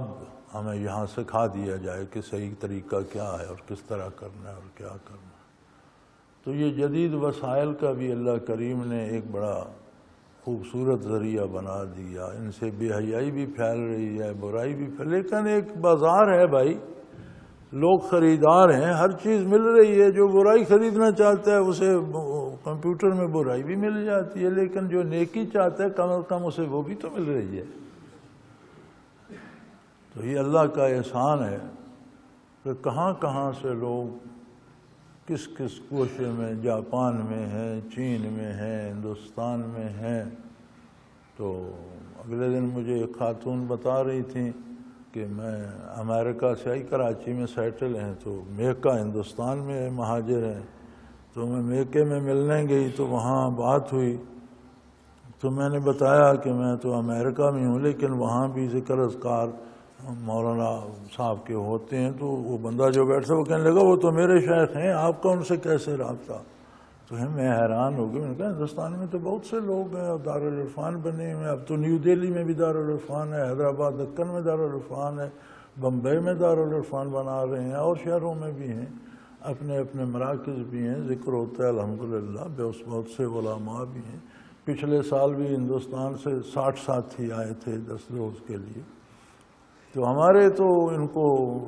ہمیں یہاں سکھا دیا جائے کہ صحیح طریقہ کیا ہے اور کس طرح کرنا ہے اور کیا کرنا ہے. تو یہ جدید وسائل کا بھی اللہ کریم نے ایک بڑا خوبصورت ذریعہ بنا دیا. ان سے بے حیائی بھی پھیل رہی ہے، برائی بھی لیکن ایک بازار ہے بھائی، لوگ خریدار ہیں، ہر چیز مل رہی ہے. جو برائی خریدنا چاہتا ہے اسے کمپیوٹر میں برائی بھی مل جاتی ہے، لیکن جو نیکی چاہتا ہے کم از کم اسے وہ بھی تو مل رہی ہے. تو یہ اللہ کا احسان ہے کہ کہاں کہاں سے لوگ کس کس گوشے میں، جاپان میں ہیں، چین میں ہیں، ہندوستان میں ہیں. تو اگلے دن مجھے ایک خاتون بتا رہی تھیں کہ میں امریکہ سے آئی، کراچی میں سیٹل ہیں، تو میکہ ہندوستان میں مہاجر ہیں. تو میں میکے میں ملنے گئی تو وہاں بات ہوئی، تو میں نے بتایا کہ میں تو امریکہ میں ہوں، لیکن وہاں بھی ذکر اذکار مولانا صاحب کے ہوتے ہیں. تو وہ بندہ جو بیٹھا وہ کہنے لگا وہ تو میرے شیخ ہیں، آپ کا ان سے کیسے رابطہ؟ تو میں حیران ہو گیا. میں نے کہا ہندوستان میں تو بہت سے لوگ ہیں، دارالعرفان بنے ہوئے. اب تو نیو دہلی میں بھی دارالعرفان ہے، حیدرآباد دکن میں دارالعرفان ہے، بمبئی میں دارالعرفان بنا رہے ہیں، اور شہروں میں بھی ہیں، اپنے اپنے مراکز بھی ہیں، ذکر ہوتا ہے الحمدللہ. بہت سے علماء بھی ہیں. پچھلے سال بھی ہندوستان سے 60 ساتھی آئے تھے 10 روز کے لیے. تو ہمارے تو ان کو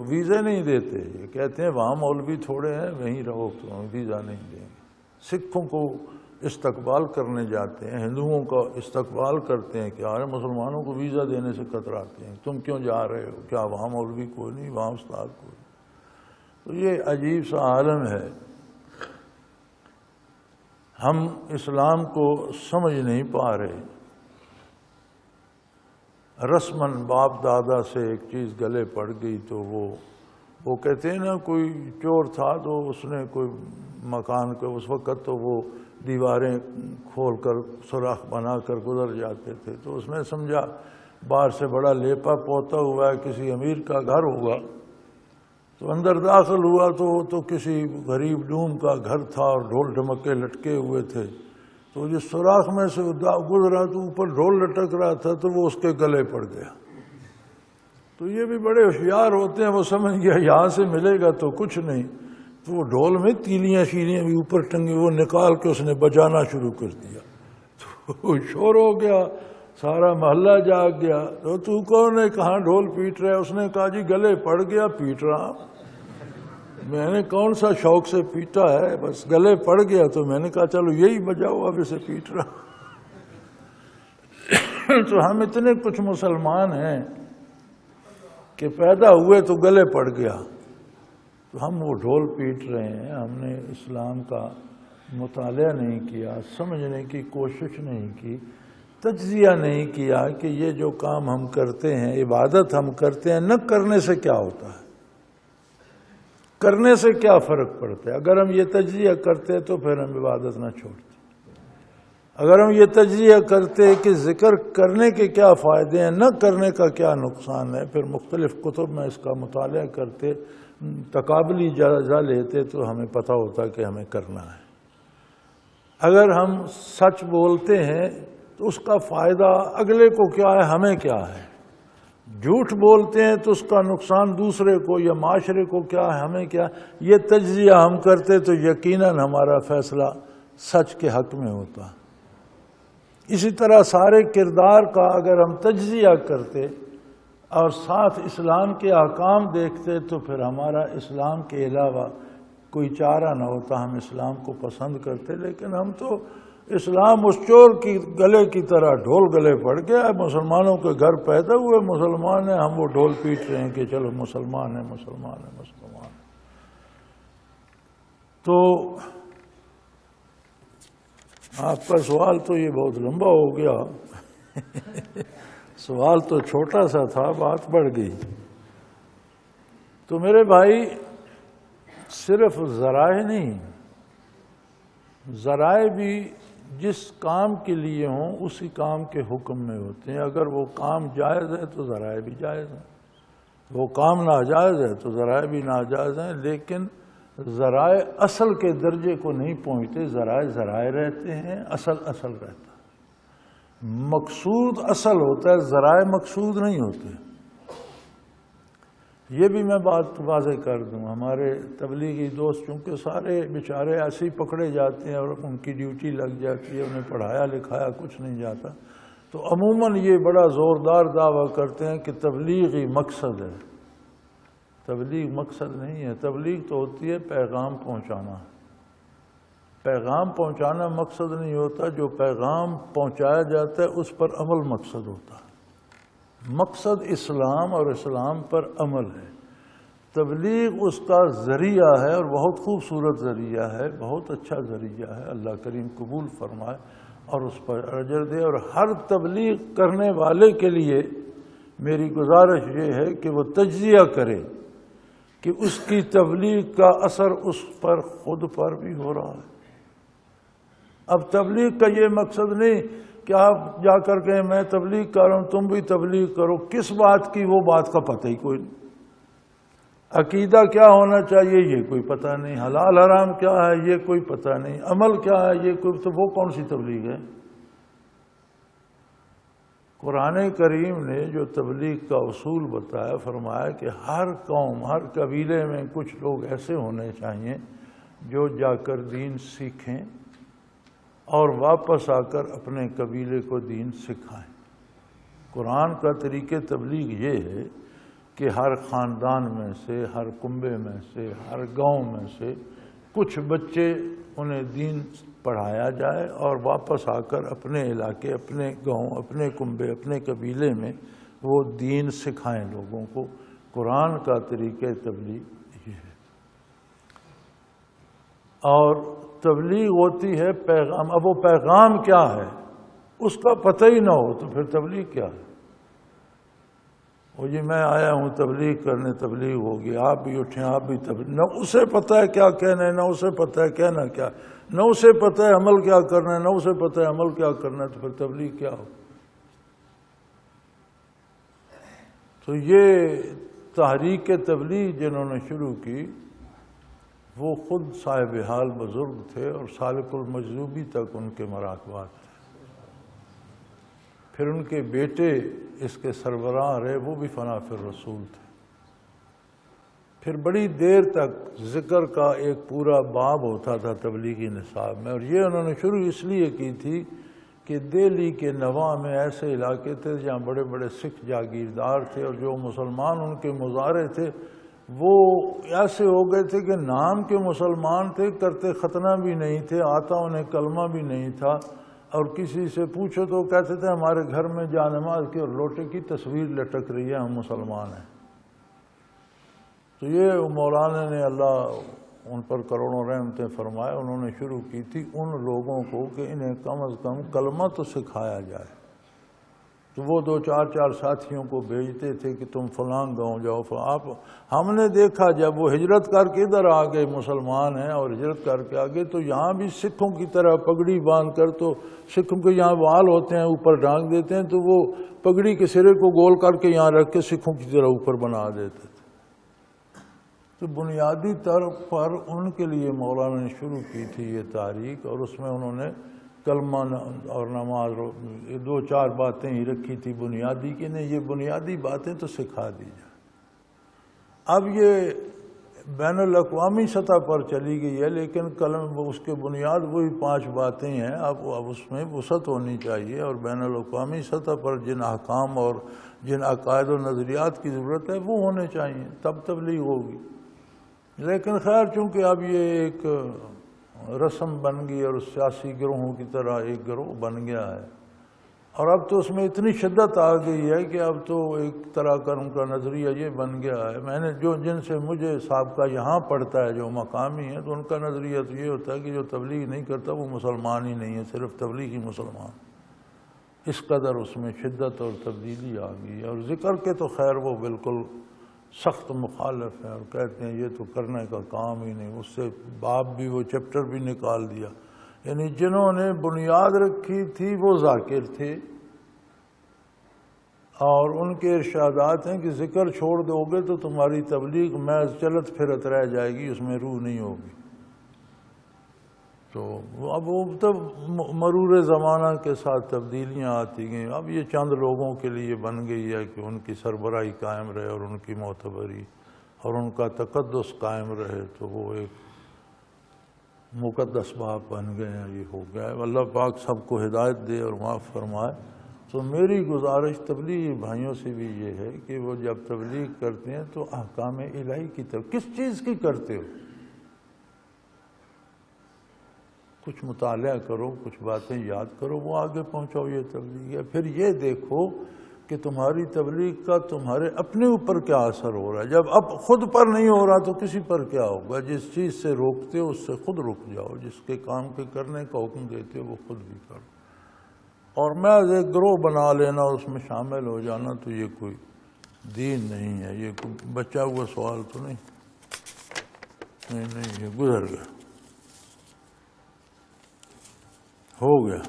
ویزے نہیں دیتے، یہ کہتے ہیں وہاں مولوی تھوڑے ہیں، وہیں رہو، تو ہم ویزا نہیں دیں گے. سکھوں کو استقبال کرنے جاتے ہیں، ہندوؤں کا استقبال کرتے ہیں کہ آرے مسلمانوں کو ویزا دینے سے کتراتے ہیں، تم کیوں جا رہے ہو؟ کیا وہاں مولوی کوئی نہیں، وہاں استاد کوئی نہیں؟ تو یہ عجیب سا عالم ہے، ہم اسلام کو سمجھ نہیں پا رہے۔ رسماً باپ دادا سے ایک چیز گلے پڑ گئی تو وہ کہتے ہیں نا، کوئی چور تھا تو اس نے کوئی مکان کے اس وقت تو وہ دیواریں کھول کر سوراخ بنا کر گزر جاتے تھے، تو اس نے سمجھا باہر سے بڑا لیپا پوتا ہوا ہے، کسی امیر کا گھر ہوگا، تو اندر داخل ہوا تو کسی غریب ڈوم کا گھر تھا اور ڈھول ڈھمکے لٹکے ہوئے تھے، تو جس سوراخ میں سے گزرا تو اوپر ڈھول لٹک رہا تھا تو وہ اس کے گلے پڑ گیا۔ تو یہ بھی بڑے ہوشیار ہوتے ہیں، وہ سمجھ گیا یہاں سے ملے گا تو کچھ نہیں، تو وہ ڈھول میں تیلیاں شیلیاں بھی اوپر ٹنگی، وہ نکال کے اس نے بجانا شروع کر دیا، تو شور ہو گیا، سارا محلہ جاگ گیا۔ تو کون ہے؟ کہاں ڈھول پیٹ رہا ہے؟ اس نے کہا جی گلے پڑ گیا، پیٹ رہا، میں نے کون سا شوق سے پیٹا ہے، بس گلے پڑ گیا تو میں نے کہا چلو یہی بجاؤ، اب اسے پیٹ رہا۔ تو ہم اتنے کچھ مسلمان ہیں کہ پیدا ہوئے تو گلے پڑ گیا، تو ہم وہ ڈھول پیٹ رہے ہیں، ہم نے اسلام کا مطالعہ نہیں کیا، سمجھنے کی کوشش نہیں کی، تجزیہ نہیں کیا کہ یہ جو کام ہم کرتے ہیں، عبادت ہم کرتے ہیں، نہ کرنے سے کیا ہوتا ہے، کرنے سے کیا فرق پڑتا ہے۔ اگر ہم یہ تجزیہ کرتے تو پھر ہم عبادت نہ چھوڑتے، اگر ہم یہ تجزیہ کرتے کہ ذکر کرنے کے کیا فائدے ہیں، نہ کرنے کا کیا نقصان ہے، پھر مختلف کتب میں اس کا مطالعہ کرتے، تقابلی جائزہ لیتے تو ہمیں پتہ ہوتا کہ ہمیں کرنا ہے۔ اگر ہم سچ بولتے ہیں تو اس کا فائدہ اگلے کو کیا ہے، ہمیں کیا ہے، جھوٹ بولتے ہیں تو اس کا نقصان دوسرے کو یا معاشرے کو کیا ہے، ہمیں کیا ہے۔ یہ تجزیہ ہم کرتے تو یقیناً ہمارا فیصلہ سچ کے حق میں ہوتا۔ اسی طرح سارے کردار کا اگر ہم تجزیہ کرتے اور ساتھ اسلام کے احکام دیکھتے تو پھر ہمارا اسلام کے علاوہ کوئی چارہ نہ ہوتا، ہم اسلام کو پسند کرتے۔ لیکن ہم تو اسلام اس چور کی گلے کی طرح ڈھول گلے پڑ گیا، مسلمانوں کے گھر پیدا ہوئے مسلمان ہیں، ہم وہ ڈھول پیٹ رہے ہیں کہ چلو مسلمان ہیں مسلمان ہیں مسلمان ہیں۔ تو آپ کا سوال تو یہ بہت لمبا ہو گیا، سوال تو چھوٹا سا تھا، بات بڑھ گئی۔ تو میرے بھائی صرف ذرائع نہیں، ذرائع بھی جس کام کے لیے ہوں اسی کام کے حکم میں ہوتے ہیں۔ اگر وہ کام جائز ہے تو ذرائع بھی جائز ہیں، وہ کام ناجائز ہے تو ذرائع بھی ناجائز ہیں، لیکن ذرائع اصل کے درجے کو نہیں پہنچتے، ذرائع ذرائع رہتے ہیں، اصل رہتا ہے، مقصود اصل ہوتا ہے، ذرائع مقصود نہیں ہوتے۔ یہ بھی میں بات واضح کر دوں، ہمارے تبلیغی دوست چونکہ سارے بیچارے ایسے ہی پکڑے جاتے ہیں اور ان کی ڈیوٹی لگ جاتی ہے، انہیں پڑھایا لکھایا کچھ نہیں جاتا، تو عموماً یہ بڑا زوردار دعویٰ کرتے ہیں کہ تبلیغی مقصد ہے۔ تبلیغ مقصد نہیں ہے، تبلیغ تو ہوتی ہے پیغام پہنچانا، پیغام پہنچانا مقصد نہیں ہوتا، جو پیغام پہنچایا جاتا ہے اس پر عمل مقصد ہوتا ہے۔ مقصد اسلام اور اسلام پر عمل ہے، تبلیغ اس کا ذریعہ ہے اور بہت خوبصورت ذریعہ ہے، بہت اچھا ذریعہ ہے، اللہ کریم قبول فرمائے اور اس پر اجر دے۔ اور ہر تبلیغ کرنے والے کے لیے میری گزارش یہ ہے کہ وہ تجزیہ کرے کہ اس کی تبلیغ کا اثر اس پر خود پر بھی ہو رہا ہے۔ اب تبلیغ کا یہ مقصد نہیں کہ آپ جا کر کہیں میں تبلیغ کر رہا ہوں تم بھی تبلیغ کرو، کس بات کی وہ بات کا پتہ ہی کوئی نہیں، عقیدہ کیا ہونا چاہیے یہ کوئی پتہ نہیں، حلال حرام کیا ہے یہ کوئی پتہ نہیں، عمل کیا ہے یہ کوئی، تو وہ کون سی تبلیغ ہے؟ قرآن کریم نے جو تبلیغ کا اصول بتایا، فرمایا کہ ہر قوم ہر قبیلے میں کچھ لوگ ایسے ہونے چاہیے جو جا کر دین سیکھیں اور واپس آ کر اپنے قبیلے کو دین سکھائیں۔ قرآن کا طریقہ تبلیغ یہ ہے کہ ہر خاندان میں سے، ہر کنبے میں سے، ہر گاؤں میں سے کچھ بچے انہیں دین پڑھایا جائے اور واپس آ کر اپنے علاقے، اپنے گاؤں، اپنے کنبے، اپنے قبیلے میں وہ دین سکھائیں لوگوں کو۔ قرآن کا طریقہ تبلیغ یہ ہے۔ اور تبلیغ ہوتی ہے پیغام۔ اب وہ پیغام کیا ہے اس کا پتہ ہی نہ ہو تو پھر تبلیغ کیا ہے؟ وہ جی میں آیا ہوں تبلیغ کرنے، تبلیغ ہوگی، آپ بھی اٹھیں آپ بھی تبلیغ۔ نہ اسے پتہ ہے کیا کہنا ہے، نہ اسے پتہ ہے کہنا کیا، نہ اسے پتہ ہے عمل کیا کرنا ہے، نہ اسے پتہ ہے عمل کیا کرنا ہے، تو پھر تبلیغ کیا ہو؟ تو یہ تحریک تبلیغ جنہوں نے شروع کی وہ خود صاحب حال بزرگ تھے اور سالک المجذوبی تک ان کے مراقبات تھے۔ پھر ان کے بیٹے اس کے سربراہ رہے، وہ بھی فنا فی الرسول تھے۔ پھر بڑی دیر تک ذکر کا ایک پورا باب ہوتا تھا تبلیغی نصاب میں، اور یہ انہوں نے شروع اس لیے کی تھی کہ دہلی کے نواں میں ایسے علاقے تھے جہاں بڑے بڑے سکھ جاگیردار تھے، اور جو مسلمان ان کے مظاہرے تھے وہ ایسے ہو گئے تھے کہ نام کے مسلمان تھے، کرتے ختنہ بھی نہیں تھے، آتا انہیں کلمہ بھی نہیں تھا، اور کسی سے پوچھو تو کہتے تھے ہمارے گھر میں جانماز کی اور لوٹے کی تصویر لٹک رہی ہے، ہم مسلمان ہیں۔ تو یہ مولانا نے اللہ ان پر کروڑوں رحمتیں فرمائے، انہوں نے شروع کی تھی ان لوگوں کو کہ انہیں کم از کم کلمہ تو سکھایا جائے۔ تو وہ دو چار ساتھیوں کو بھیجتے تھے کہ تم فلاں گاؤں جاؤ۔ آپ ہم نے دیکھا جب وہ ہجرت کر کے ادھر آ گئے، مسلمان ہیں اور ہجرت کر کے آگے، تو یہاں بھی سکھوں کی طرح پگڑی باندھ کر، تو سکھوں کے یہاں وال ہوتے ہیں اوپر ڈھانک دیتے ہیں، تو وہ پگڑی کے سرے کو گول کر کے یہاں رکھ کے سکھوں کی طرح اوپر بنا دیتے تھے۔ تو بنیادی طور پر ان کے لیے مولانا نے شروع کی تھی یہ تحریک، اور اس میں انہوں نے کلمہ اور نماز دو چار باتیں ہی رکھی تھی بنیادی، کہ نہیں یہ بنیادی باتیں تو سکھا دی جائیں۔ اب یہ بین الاقوامی سطح پر چلی گئی ہے، لیکن اس کے بنیاد وہی 5 باتیں ہیں۔ اب اس میں وسعت ہونی چاہیے، اور بین الاقوامی سطح پر جن احکام اور جن عقائد و نظریات کی ضرورت ہے وہ ہونے چاہیے، تب تبلیغ ہوگی۔ لیکن خیر چونکہ اب یہ ایک رسم بن گئی اور سیاسی گروہوں کی طرح ایک گروہ بن گیا ہے، اور اب تو اس میں اتنی شدت آ گئی ہے کہ اب تو ایک طرح کا ان کا نظریہ یہ بن گیا ہے۔ میں نے جن سے مجھے سابقہ یہاں پڑھتا ہے جو مقامی ہے، تو ان کا نظریہ تو یہ ہوتا ہے کہ جو تبلیغ نہیں کرتا وہ مسلمان ہی نہیں ہے، صرف تبلیغی مسلمان۔ اس قدر اس میں شدت اور تبدیلی آ گئی ہے۔ اور ذکر کے تو خیر وہ بالکل سخت مخالف ہیں، اور کہتے ہیں یہ تو کرنے کا کام ہی نہیں۔ اس سے باب بھی، وہ چیپٹر بھی نکال دیا۔ یعنی جنہوں نے بنیاد رکھی تھی وہ ذاکر تھے، اور ان کے ارشادات ہیں کہ ذکر چھوڑ دو گے تو تمہاری تبلیغ محض چلت پھرت رہ جائے گی، اس میں روح نہیں ہوگی۔ تو اب وہ تب مرور زمانہ کے ساتھ تبدیلیاں آتی گئیں۔ اب یہ چند لوگوں کے لیے بن گئی ہے کہ ان کی سربراہی قائم رہے اور ان کی معتبری اور ان کا تقدس قائم رہے، تو وہ ایک مقدس باپ بن گئے ہیں، یہ ہو گیا ہے۔ اللہ پاک سب کو ہدایت دے اور معاف فرمائے۔ تو میری گزارش تبلیغی بھائیوں سے بھی یہ ہے کہ وہ جب تبلیغ کرتے ہیں تو احکام الہی کی طرف، کس چیز کی کرتے ہو، کچھ مطالعہ کرو، کچھ باتیں یاد کرو، وہ آگے پہنچاؤ، یہ تبلیغ ہے۔ پھر یہ دیکھو کہ تمہاری تبلیغ کا تمہارے اپنے اوپر کیا اثر ہو رہا ہے۔ جب اب خود پر نہیں ہو رہا تو کسی پر کیا ہوگا؟ جس چیز سے روکتے ہو اس سے خود رک جاؤ، جس کے کام کے کرنے کا حکم دیتے ہو وہ خود بھی کرو۔ اور محض ایک گروہ بنا لینا اور اس میں شامل ہو جانا تو یہ کوئی دین نہیں ہے، یہ کوئی بچا ہوا سوال تو نہیں، یہ گزر گیا، ہو گیا۔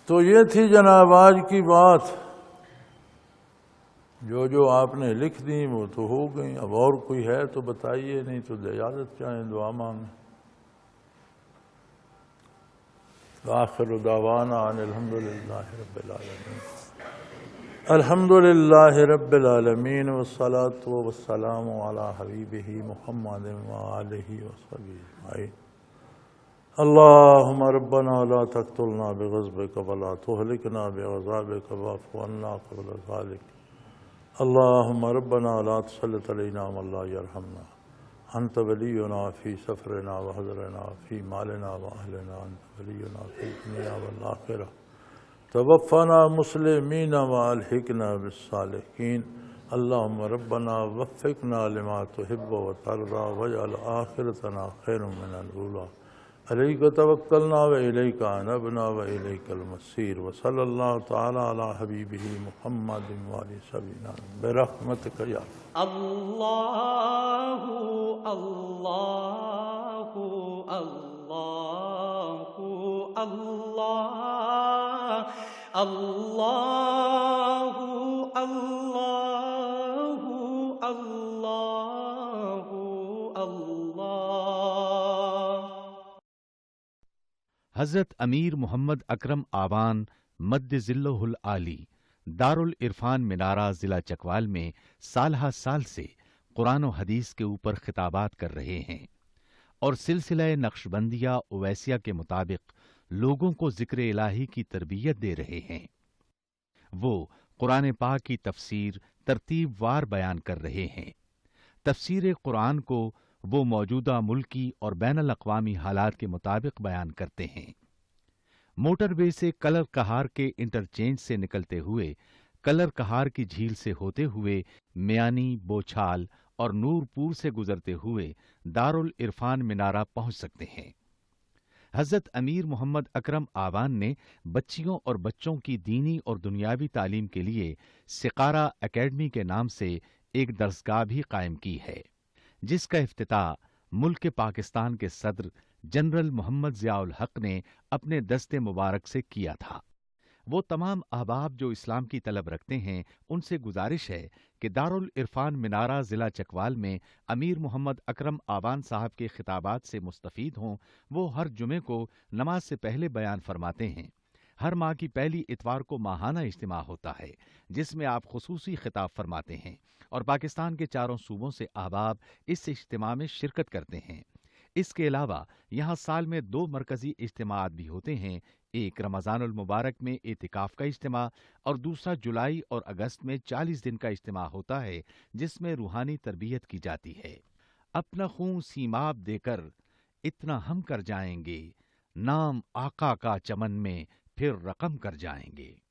تو یہ تھی جناب آج کی بات، جو آپ نے لکھ دی وہ تو ہو گئی۔ اب اور کوئی ہے تو بتائیے، نہیں تو اجازت چاہیں دعا مانگیں۔ آخر دعوانا ان الحمدللہ رب العالمین، الحمدللہ رب العالمین، والصلاة والسلام علی حبیبہ محمد وآلہ وصحبہ اجمعین۔ اللہم ربنا لا تقتلنا بغضبک ولا تہلکنا بعذابک واعف عنا قبل ذلک۔ اللہم ربنا لا تسلط علینا من لا یرحمنا۔ أنت ولينا في سفرنا وحضرنا في مالنا وأهلنا، أنت ولينا في الدنيا والآخرة، توفنا مسلمين وألحقنا بالصالحين، اللهم ربنا وفقنا لما تحب وترضى واجعل آخرتنا خير من الأولى، عليك توكلنا وإليك أنبنا وإليك المصير، وصلى الله تعالى على حبيبه محمد وآله وصحبه برحمتك يا اللہ اللہ اللہ اللہ اللہ اللہ اللہ اللہ۔ حضرت امیر محمد اکرم آوان مد ذلہ العالی دارالعرفان منارہ ضلع چکوال میں سالہ سال سے قرآن و حدیث کے اوپر خطابات کر رہے ہیں اور سلسلہ نقشبندیہ اویسیہ کے مطابق لوگوں کو ذکر الہی کی تربیت دے رہے ہیں۔ وہ قرآن پاک کی تفسیر ترتیب وار بیان کر رہے ہیں۔ تفسیر قرآن کو وہ موجودہ ملکی اور بین الاقوامی حالات کے مطابق بیان کرتے ہیں۔ موٹر وے سے کلر کہار کے انٹرچینج سے نکلتے ہوئے، کلر کہار کی جھیل سے ہوتے ہوئے، میانی، بوچھال اور نورپور سے گزرتے ہوئے دارالعرفان منارہ پہنچ سکتے ہیں۔ حضرت امیر محمد اکرم آوان نے بچیوں اور بچوں کی دینی اور دنیاوی تعلیم کے لیے سقارہ اکیڈمی کے نام سے ایک درسگاہ بھی قائم کی ہے، جس کا افتتاح ملک پاکستان کے صدر جنرل محمد ضیاء الحق نے اپنے دست مبارک سے کیا تھا۔ وہ تمام احباب جو اسلام کی طلب رکھتے ہیں ان سے گزارش ہے کہ دارالعرفان منارہ ضلع چکوال میں امیر محمد اکرم آوان صاحب کے خطابات سے مستفید ہوں۔ وہ ہر جمعے کو نماز سے پہلے بیان فرماتے ہیں۔ ہر ماہ کی پہلی اتوار کو ماہانہ اجتماع ہوتا ہے جس میں آپ خصوصی خطاب فرماتے ہیں اور پاکستان کے چاروں صوبوں سے احباب اس اجتماع میں شرکت کرتے ہیں۔ اس کے علاوہ یہاں سال میں 2 مرکزی اجتماعات بھی ہوتے ہیں، ایک رمضان المبارک میں اعتکاف کا اجتماع اور دوسرا جولائی اور اگست میں 40 دن کا اجتماع ہوتا ہے جس میں روحانی تربیت کی جاتی ہے۔ اپنا خون سیماب دے کر اتنا ہم کر جائیں گے، نام آقا کا چمن میں پھر رقم کر جائیں گے۔